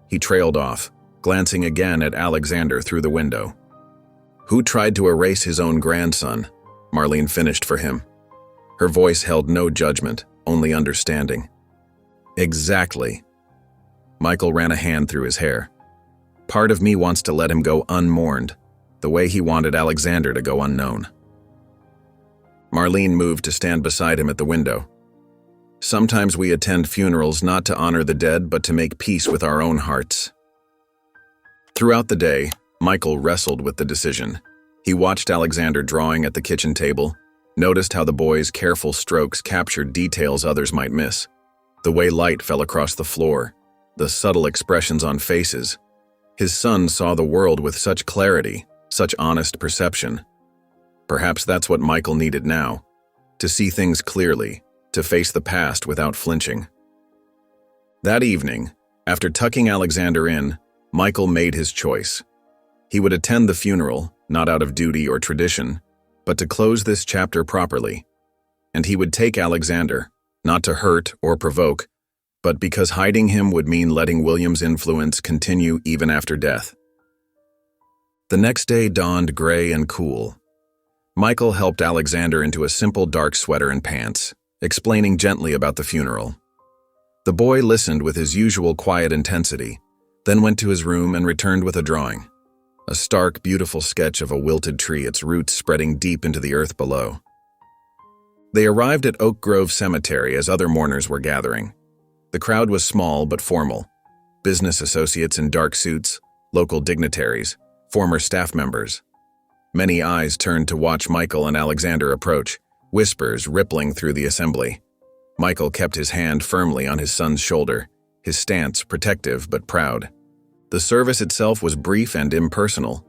S1: He trailed off, glancing again at Alexander through the window. "Who tried to erase his own grandson?" Marlene finished for him. Her voice held no judgment, only understanding. "Exactly." Michael ran a hand through his hair. "Part of me wants to let him go unmourned, the way he wanted Alexander to go unknown." Marlene moved to stand beside him at the window. "Sometimes we attend funerals not to honor the dead, but to make peace with our own hearts." Throughout the day, Michael wrestled with the decision. He watched Alexander drawing at the kitchen table, noticed how the boy's careful strokes captured details others might miss. The way light fell across the floor, the subtle expressions on faces. His son saw the world with such clarity, such honest perception. Perhaps that's what Michael needed now, to see things clearly, to face the past without flinching. That evening, after tucking Alexander in, Michael made his choice. He would attend the funeral, not out of duty or tradition, but to close this chapter properly. And he would take Alexander, not to hurt or provoke, but because hiding him would mean letting William's influence continue even after death. The next day dawned gray and cool. Michael helped Alexander into a simple dark sweater and pants, explaining gently about the funeral. The boy listened with his usual quiet intensity, then went to his room and returned with a drawing. A stark, beautiful sketch of a wilted tree, its roots spreading deep into the earth below. They arrived at Oak Grove Cemetery as other mourners were gathering. The crowd was small but formal. Business associates in dark suits, local dignitaries, former staff members. Many eyes turned to watch Michael and Alexander approach, whispers rippling through the assembly. Michael kept his hand firmly on his son's shoulder, his stance protective but proud. The service itself was brief and impersonal.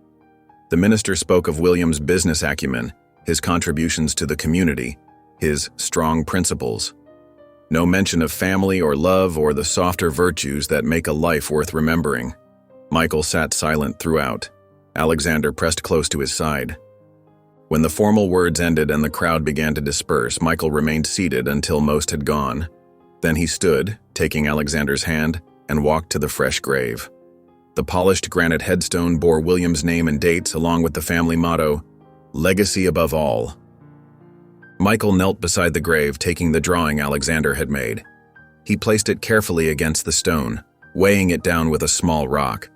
S1: The minister spoke of William's business acumen, his contributions to the community, his strong principles. No mention of family or love or the softer virtues that make a life worth remembering. Michael sat silent throughout. Alexander pressed close to his side. When the formal words ended and the crowd began to disperse, Michael remained seated until most had gone. Then he stood, taking Alexander's hand, and walked to the fresh grave. The polished granite headstone bore William's name and dates along with the family motto, "Legacy above all." Michael knelt beside the grave, taking the drawing Alexander had made. He placed it carefully against the stone, weighing it down with a small rock.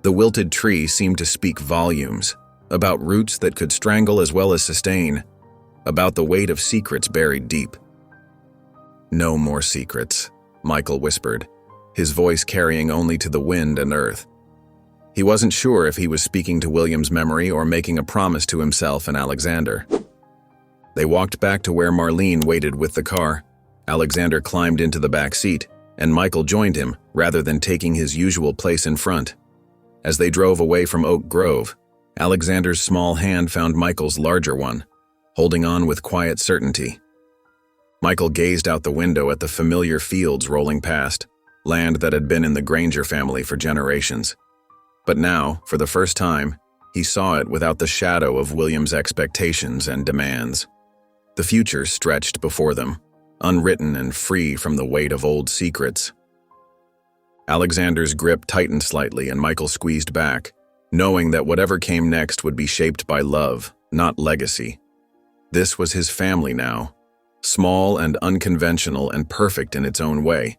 S1: The wilted tree seemed to speak volumes, about roots that could strangle as well as sustain, about the weight of secrets buried deep. "No more secrets," Michael whispered, his voice carrying only to the wind and earth. He wasn't sure if he was speaking to William's memory or making a promise to himself and Alexander. They walked back to where Marlene waited with the car. Alexander climbed into the back seat, and Michael joined him, rather than taking his usual place in front. As they drove away from Oak Grove, Alexander's small hand found Michael's larger one, holding on with quiet certainty. Michael gazed out the window at the familiar fields rolling past, land that had been in the Granger family for generations. But now, for the first time, he saw it without the shadow of William's expectations and demands. The future stretched before them, unwritten and free from the weight of old secrets. Alexander's grip tightened slightly and Michael squeezed back, knowing that whatever came next would be shaped by love, not legacy. This was his family now, small and unconventional and perfect in its own way.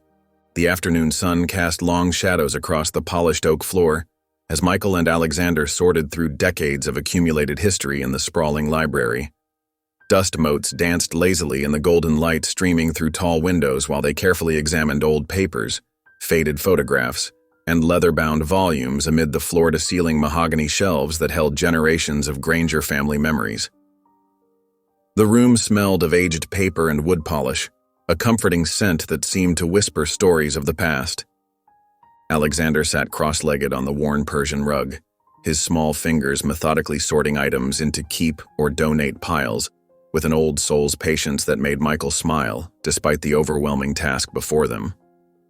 S1: The afternoon sun cast long shadows across the polished oak floor as Michael and Alexander sorted through decades of accumulated history in the sprawling library. Dust motes danced lazily in the golden light streaming through tall windows while they carefully examined old papers, faded photographs, and leather-bound volumes amid the floor-to-ceiling mahogany shelves that held generations of Granger family memories. The room smelled of aged paper and wood polish, a comforting scent that seemed to whisper stories of the past. Alexander sat cross-legged on the worn Persian rug, his small fingers methodically sorting items into keep or donate piles, with an old soul's patience that made Michael smile, despite the overwhelming task before them.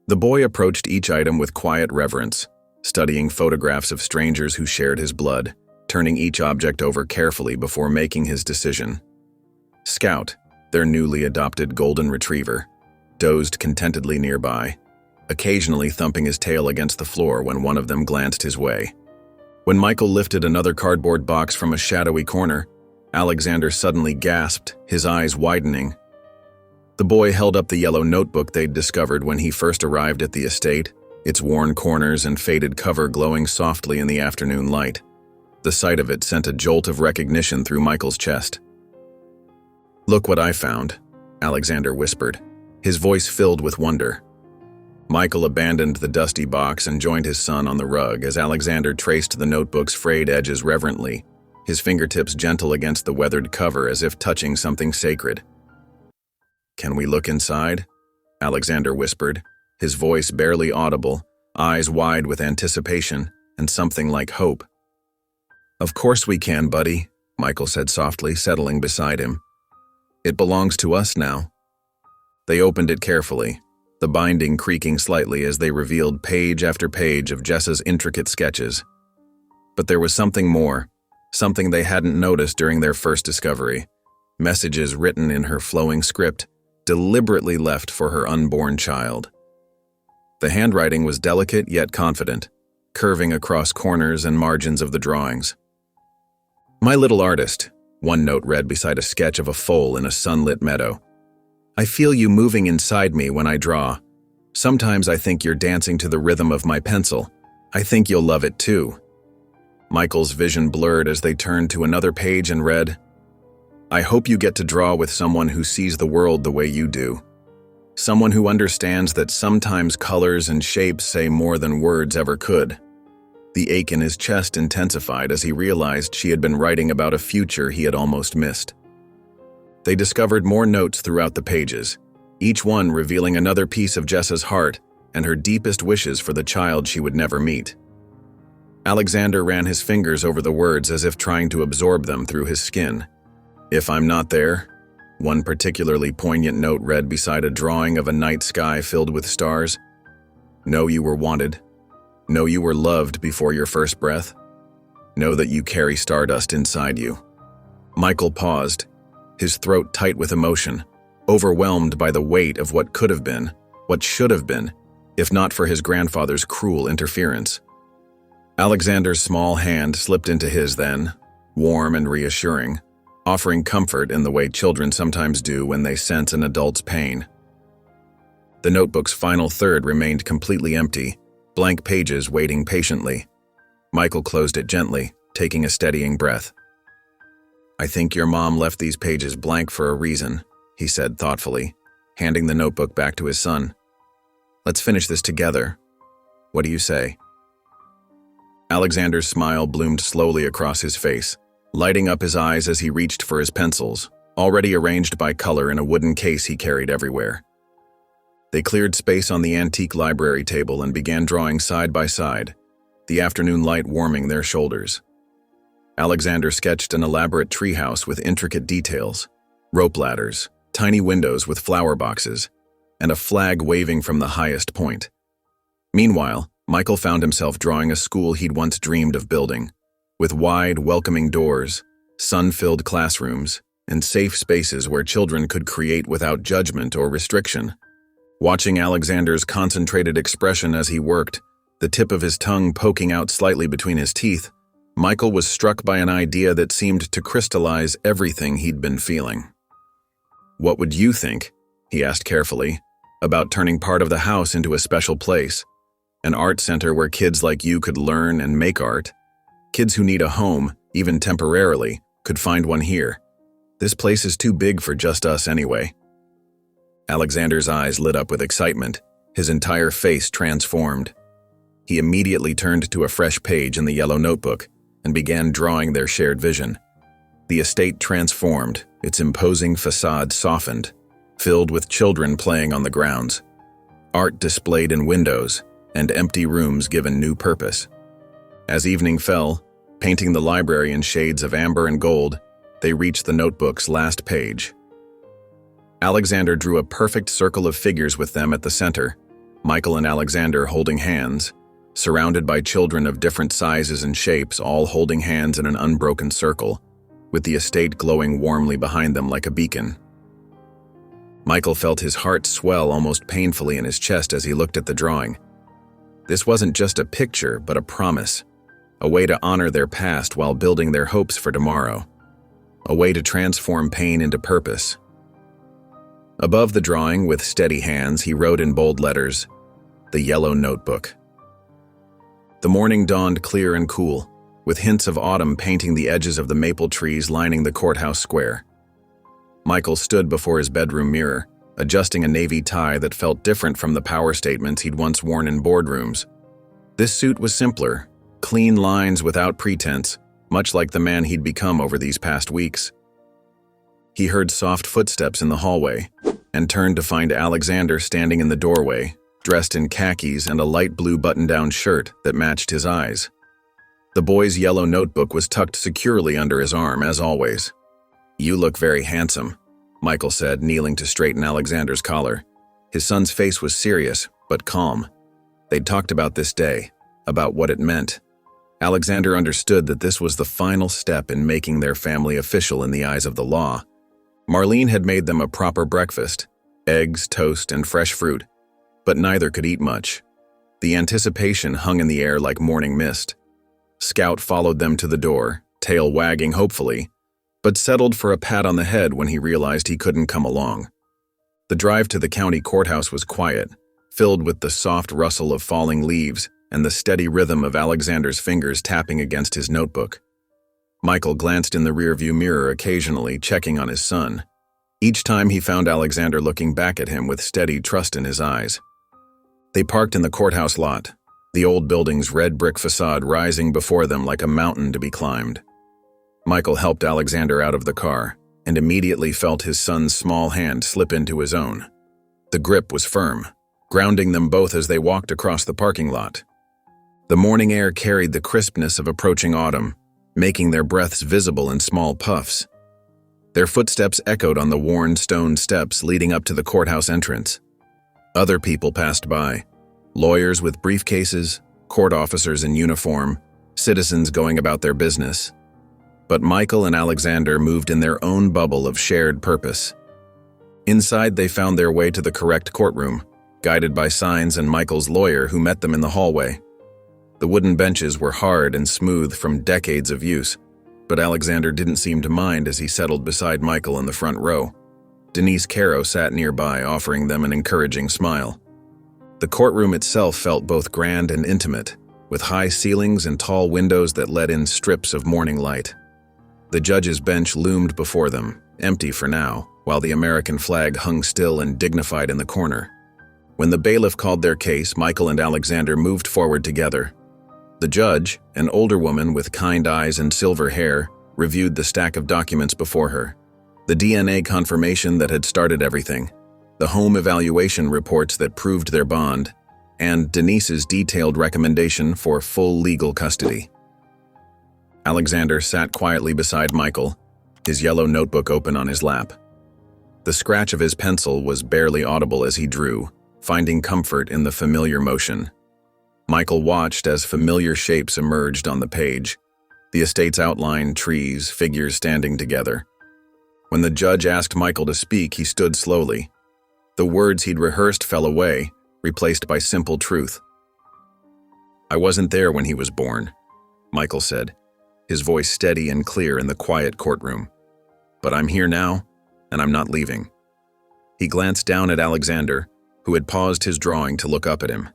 S1: The boy approached each item with quiet reverence, studying photographs of strangers who shared his blood, turning each object over carefully before making his decision. Scout, their newly adopted golden retriever, dozed contentedly nearby, occasionally thumping his tail against the floor when one of them glanced his way. When Michael lifted another cardboard box from a shadowy corner, Alexander suddenly gasped, his eyes widening. The boy held up the yellow notebook they'd discovered when he first arrived at the estate, its worn corners and faded cover glowing softly in the afternoon light. The sight of it sent a jolt of recognition through Michael's chest. "Look what I found," Alexander whispered, his voice filled with wonder. Michael abandoned the dusty box and joined his son on the rug as Alexander traced the notebook's frayed edges reverently, his fingertips gentle against the weathered cover as if touching something sacred. "Can we look inside?" Alexander whispered, his voice barely audible, eyes wide with anticipation and something like hope. "Of course we can, buddy," Michael said softly, settling beside him. "It belongs to us now." They opened it carefully, the binding creaking slightly as they revealed page after page of Jessa's intricate sketches. But there was something more, something they hadn't noticed during their first discovery. Messages written in her flowing script, deliberately left for her unborn child. The handwriting was delicate yet confident, curving across corners and margins of the drawings. "My little artist," one note read beside a sketch of a foal in a sunlit meadow. "I feel you moving inside me when I draw. Sometimes I think you're dancing to the rhythm of my pencil. I think you'll love it too." Michael's vision blurred as they turned to another page and read, "I hope you get to draw with someone who sees the world the way you do. Someone who understands that sometimes colors and shapes say more than words ever could." The ache in his chest intensified as he realized she had been writing about a future he had almost missed. They discovered more notes throughout the pages, each one revealing another piece of Jessa's heart and her deepest wishes for the child she would never meet. Alexander ran his fingers over the words as if trying to absorb them through his skin. "If I'm not there," one particularly poignant note read beside a drawing of a night sky filled with stars. "Know you were wanted. Know you were loved before your first breath. Know that you carry stardust inside you." Michael paused, his throat tight with emotion, overwhelmed by the weight of what could have been, what should have been, if not for his grandfather's cruel interference. Alexander's small hand slipped into his then, warm and reassuring, offering comfort in the way children sometimes do when they sense an adult's pain. The notebook's final third remained completely empty, blank pages waiting patiently. Michael closed it gently, taking a steadying breath. "I think your mom left these pages blank for a reason," he said thoughtfully, handing the notebook back to his son. "Let's finish this together. What do you say?" Alexander's smile bloomed slowly across his face, lighting up his eyes as he reached for his pencils, already arranged by color in a wooden case he carried everywhere. They cleared space on the antique library table and began drawing side by side, the afternoon light warming their shoulders. Alexander sketched an elaborate treehouse with intricate details, rope ladders, tiny windows with flower boxes, and a flag waving from the highest point. Meanwhile, Michael found himself drawing a school he'd once dreamed of building, with wide, welcoming doors, sun-filled classrooms, and safe spaces where children could create without judgment or restriction. Watching Alexander's concentrated expression as he worked, the tip of his tongue poking out slightly between his teeth, Michael was struck by an idea that seemed to crystallize everything he'd been feeling. "What would you think?" he asked carefully, about turning part of the house into a special place, an art center where kids like you could learn and make art. Kids who need a home, even temporarily, could find one here. This place is too big for just us anyway. Alexander's eyes lit up with excitement, his entire face transformed. He immediately turned to a fresh page in the yellow notebook and began drawing their shared vision. The estate transformed, its imposing facade softened, filled with children playing on the grounds, art displayed in windows, and empty rooms given new purpose. As evening fell, painting the library in shades of amber and gold, they reached the notebook's last page. Alexander drew a perfect circle of figures with them at the center, Michael and Alexander holding hands, surrounded by children of different sizes and shapes, all holding hands in an unbroken circle, with the estate glowing warmly behind them like a beacon. Michael felt his heart swell almost painfully in his chest as he looked at the drawing. This wasn't just a picture, but a promise, a way to honor their past while building their hopes for tomorrow, a way to transform pain into purpose. Above the drawing, with steady hands, he wrote in bold letters, "The Yellow Notebook." The morning dawned clear and cool, with hints of autumn painting the edges of the maple trees lining the courthouse square. Michael stood before his bedroom mirror, adjusting a navy tie that felt different from the power statements he'd once worn in boardrooms. This suit was simpler, clean lines without pretense, much like the man he'd become over these past weeks. He heard soft footsteps in the hallway and turned to find Alexander standing in the doorway, dressed in khakis and a light blue button-down shirt that matched his eyes. The boy's yellow notebook was tucked securely under his arm, as always. "You look very handsome," Michael said, kneeling to straighten Alexander's collar. His son's face was serious, but calm. They'd talked about this day, about what it meant. Alexander understood that this was the final step in making their family official in the eyes of the law. Marlene had made them a proper breakfast, eggs, toast, and fresh fruit, but neither could eat much. The anticipation hung in the air like morning mist. Scout followed them to the door, tail wagging hopefully, but settled for a pat on the head when he realized he couldn't come along. The drive to the county courthouse was quiet, filled with the soft rustle of falling leaves and the steady rhythm of Alexander's fingers tapping against his notebook. Michael glanced in the rearview mirror occasionally, checking on his son. Each time he found Alexander looking back at him with steady trust in his eyes. They parked in the courthouse lot, the old building's red brick facade rising before them like a mountain to be climbed. Michael helped Alexander out of the car and immediately felt his son's small hand slip into his own. The grip was firm, grounding them both as they walked across the parking lot. The morning air carried the crispness of approaching autumn, making their breaths visible in small puffs. Their footsteps echoed on the worn stone steps leading up to the courthouse entrance. Other people passed by, lawyers with briefcases, court officers in uniform, citizens going about their business. But Michael and Alexander moved in their own bubble of shared purpose. Inside, they found their way to the correct courtroom, guided by signs and Michael's lawyer who met them in the hallway. The wooden benches were hard and smooth from decades of use, but Alexander didn't seem to mind as he settled beside Michael in the front row. Denise Caro sat nearby, offering them an encouraging smile. The courtroom itself felt both grand and intimate, with high ceilings and tall windows that let in strips of morning light. The judge's bench loomed before them, empty for now, while the American flag hung still and dignified in the corner. When the bailiff called their case, Michael and Alexander moved forward together. The judge, an older woman with kind eyes and silver hair, reviewed the stack of documents before her. The DNA confirmation that had started everything, the home evaluation reports that proved their bond, and Denise's detailed recommendation for full legal custody. Alexander sat quietly beside Michael, his yellow notebook open on his lap. The scratch of his pencil was barely audible as he drew, finding comfort in the familiar motion. Michael watched as familiar shapes emerged on the page, the estate's outline, trees, figures standing together. When the judge asked Michael to speak, he stood slowly. The words he'd rehearsed fell away, replaced by simple truth. "I wasn't there when he was born," Michael said, his voice steady and clear in the quiet courtroom. "But I'm here now, and I'm not leaving." He glanced down at Alexander, who had paused his drawing to look up at him.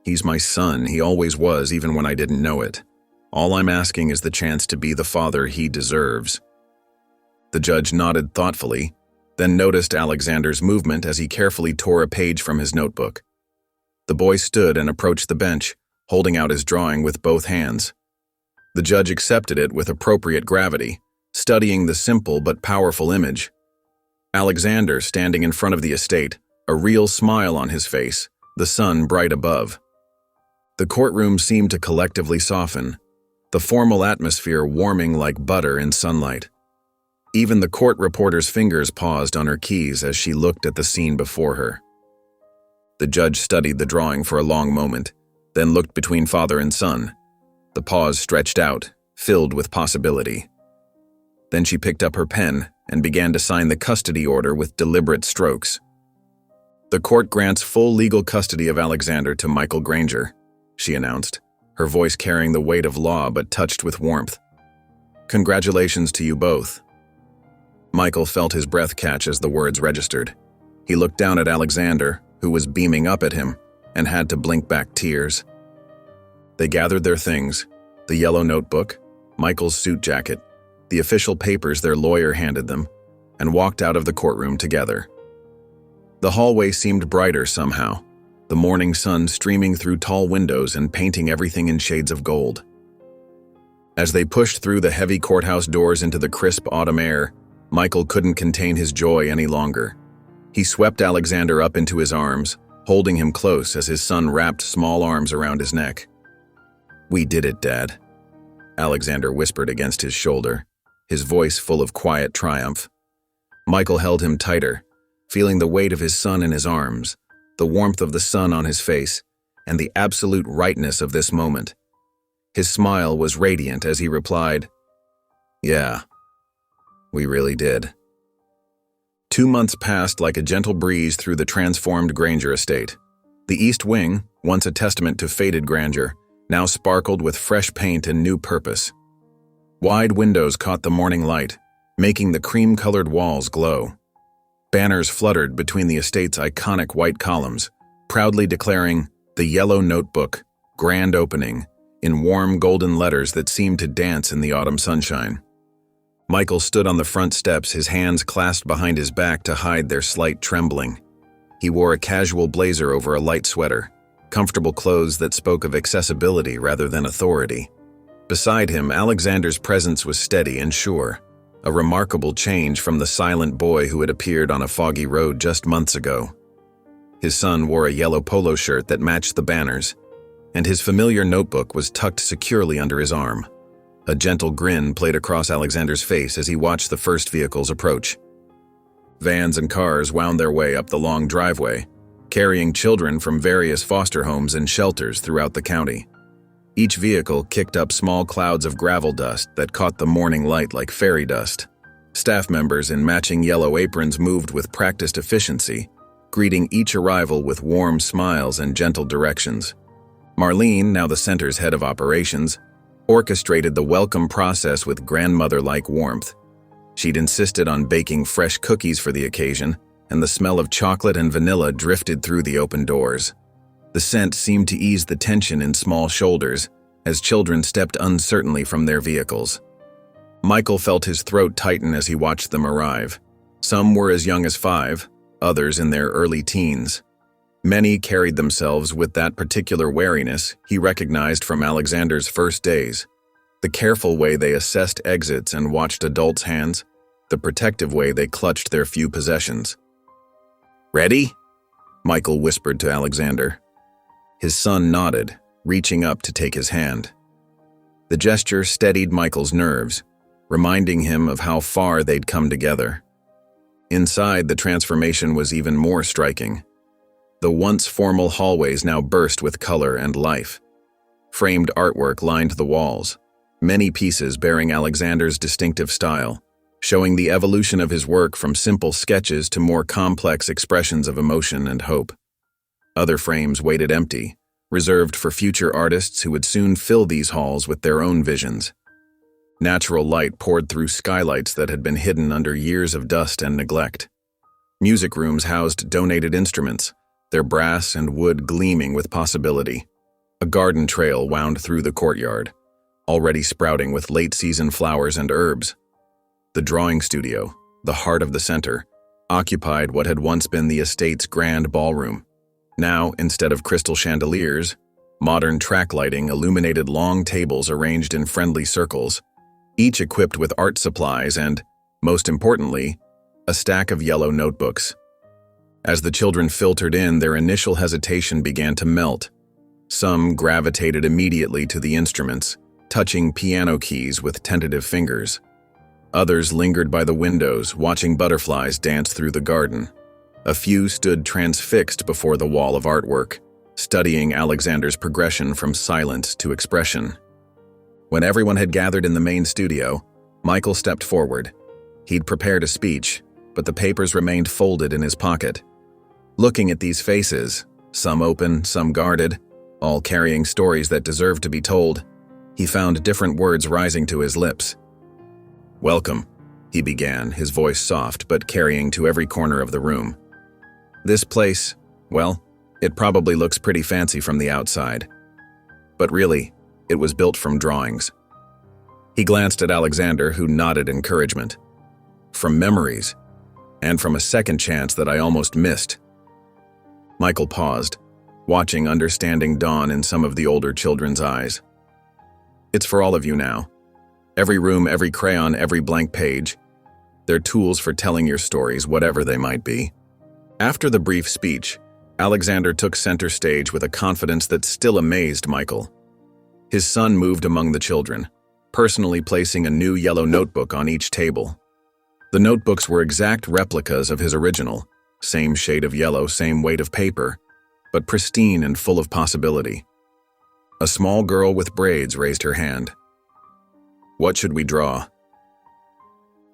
S1: "He's my son, he always was, even when I didn't know it. All I'm asking is the chance to be the father he deserves." The judge nodded thoughtfully, then noticed Alexander's movement as he carefully tore a page from his notebook. The boy stood and approached the bench, holding out his drawing with both hands. The judge accepted it with appropriate gravity, studying the simple but powerful image. Alexander standing in front of the estate, a real smile on his face, the sun bright above. The courtroom seemed to collectively soften, the formal atmosphere warming like butter in sunlight. Even the court reporter's fingers paused on her keys as she looked at the scene before her. The judge studied the drawing for a long moment, then looked between father and son. The pause stretched out, filled with possibility. Then she picked up her pen and began to sign the custody order with deliberate strokes. "The court grants full legal custody of Alexander to Michael Granger," she announced, her voice carrying the weight of law but touched with warmth. "Congratulations to you both." Michael felt his breath catch as the words registered. He looked down at Alexander, who was beaming up at him, and had to blink back tears. They gathered their things, the yellow notebook, Michael's suit jacket, the official papers their lawyer handed them, and walked out of the courtroom together. The hallway seemed brighter somehow, the morning sun streaming through tall windows and painting everything in shades of gold. As they pushed through the heavy courthouse doors into the crisp autumn air, Michael couldn't contain his joy any longer. He swept Alexander up into his arms, holding him close as his son wrapped small arms around his neck. "We did it, Dad," Alexander whispered against his shoulder, his voice full of quiet triumph. Michael held him tighter, feeling the weight of his son in his arms, the warmth of the sun on his face, and the absolute rightness of this moment. His smile was radiant as he replied, "Yeah, we really did." 2 months passed like a gentle breeze through the transformed Granger estate. The East Wing, once a testament to faded grandeur, now sparkled with fresh paint and new purpose. Wide windows caught the morning light, making the cream-colored walls glow. Banners fluttered between the estate's iconic white columns, proudly declaring, "The Yellow Notebook, Grand Opening," in warm golden letters that seemed to dance in the autumn sunshine. Michael stood on the front steps, his hands clasped behind his back to hide their slight trembling. He wore a casual blazer over a light sweater, comfortable clothes that spoke of accessibility rather than authority. Beside him, Alexander's presence was steady and sure, a remarkable change from the silent boy who had appeared on a foggy road just months ago. His son wore a yellow polo shirt that matched the banners, and his familiar notebook was tucked securely under his arm. A gentle grin played across Alexander's face as he watched the first vehicles approach. Vans and cars wound their way up the long driveway, carrying children from various foster homes and shelters throughout the county. Each vehicle kicked up small clouds of gravel dust that caught the morning light like fairy dust. Staff members in matching yellow aprons moved with practiced efficiency, greeting each arrival with warm smiles and gentle directions. Marlene, now the center's head of operations, orchestrated the welcome process with grandmother-like warmth. She'd insisted on baking fresh cookies for the occasion, and the smell of chocolate and vanilla drifted through the open doors. The scent seemed to ease the tension in small shoulders as children stepped uncertainly from their vehicles. Michael felt his throat tighten as he watched them arrive. Some were as young as 5, others in their early teens. Many carried themselves with that particular wariness he recognized from Alexander's first days. The careful way they assessed exits and watched adults' hands, the protective way they clutched their few possessions. "Ready?" Michael whispered to Alexander. His son nodded, reaching up to take his hand. The gesture steadied Michael's nerves, reminding him of how far they'd come together. Inside, the transformation was even more striking. The once formal hallways now burst with color and life. Framed artwork lined the walls, many pieces bearing Alexander's distinctive style, showing the evolution of his work from simple sketches to more complex expressions of emotion and hope. Other frames waited empty, reserved for future artists who would soon fill these halls with their own visions. Natural light poured through skylights that had been hidden under years of dust and neglect. Music rooms housed donated instruments, their brass and wood gleaming with possibility. A garden trail wound through the courtyard, already sprouting with late-season flowers and herbs. The drawing studio, the heart of the center, occupied what had once been the estate's grand ballroom. Now, instead of crystal chandeliers, modern track lighting illuminated long tables arranged in friendly circles, each equipped with art supplies and, most importantly, a stack of yellow notebooks. As the children filtered in, their initial hesitation began to melt. Some gravitated immediately to the instruments, touching piano keys with tentative fingers. Others lingered by the windows, watching butterflies dance through the garden. A few stood transfixed before the wall of artwork, studying Alexander's progression from silence to expression. When everyone had gathered in the main studio, Michael stepped forward. He'd prepared a speech, but the papers remained folded in his pocket. Looking at these faces, some open, some guarded, all carrying stories that deserved to be told, he found different words rising to his lips. "Welcome," he began, his voice soft but carrying to every corner of the room. "This place, well, it probably looks pretty fancy from the outside. But really, it was built from drawings." He glanced at Alexander, who nodded encouragement. "From memories, and from a second chance that I almost missed." Michael paused, watching understanding dawn in some of the older children's eyes. "It's for all of you now. Every room, every crayon, every blank page. They're tools for telling your stories, whatever they might be." After the brief speech, Alexander took center stage with a confidence that still amazed Michael. His son moved among the children, personally placing a new yellow notebook on each table. The notebooks were exact replicas of his original, same shade of yellow, same weight of paper, but pristine and full of possibility. A small girl with braids raised her hand. "What should we draw?"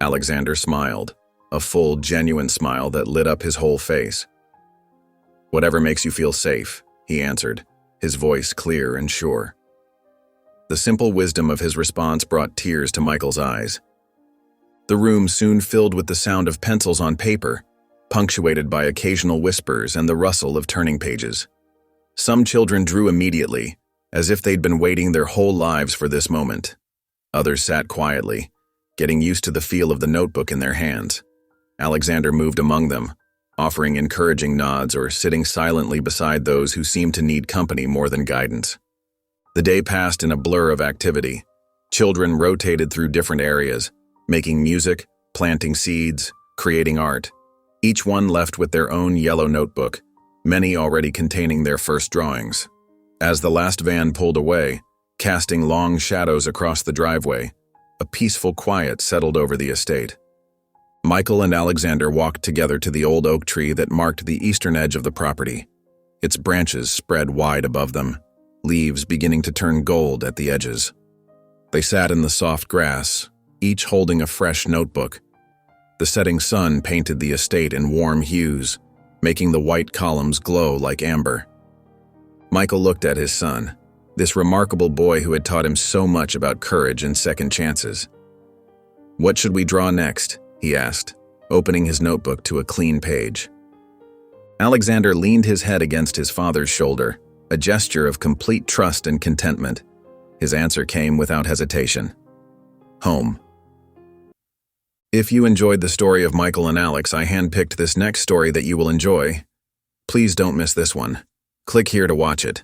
S1: Alexander smiled, a full, genuine smile that lit up his whole face. "Whatever makes you feel safe," he answered, his voice clear and sure. The simple wisdom of his response brought tears to Michael's eyes. The room soon filled with the sound of pencils on paper, punctuated by occasional whispers and the rustle of turning pages. Some children drew immediately, as if they'd been waiting their whole lives for this moment. Others sat quietly, getting used to the feel of the notebook in their hands. Alexander moved among them, offering encouraging nods or sitting silently beside those who seemed to need company more than guidance. The day passed in a blur of activity. Children rotated through different areas, making music, planting seeds, creating art. Each one left with their own yellow notebook, many already containing their first drawings. As the last van pulled away, casting long shadows across the driveway, a peaceful quiet settled over the estate. Michael and Alexander walked together to the old oak tree that marked the eastern edge of the property. Its branches spread wide above them, leaves beginning to turn gold at the edges. They sat in the soft grass, each holding a fresh notebook. The setting sun painted the estate in warm hues, making the white columns glow like amber. Michael looked at his son, this remarkable boy who had taught him so much about courage and second chances. "What should we draw next?" he asked, opening his notebook to a clean page. Alexander leaned his head against his father's shoulder, a gesture of complete trust and contentment. His answer came without hesitation. "Home." If you enjoyed the story of Michael and Alex, I handpicked this next story that you will enjoy. Please don't miss this one. Click here to watch it.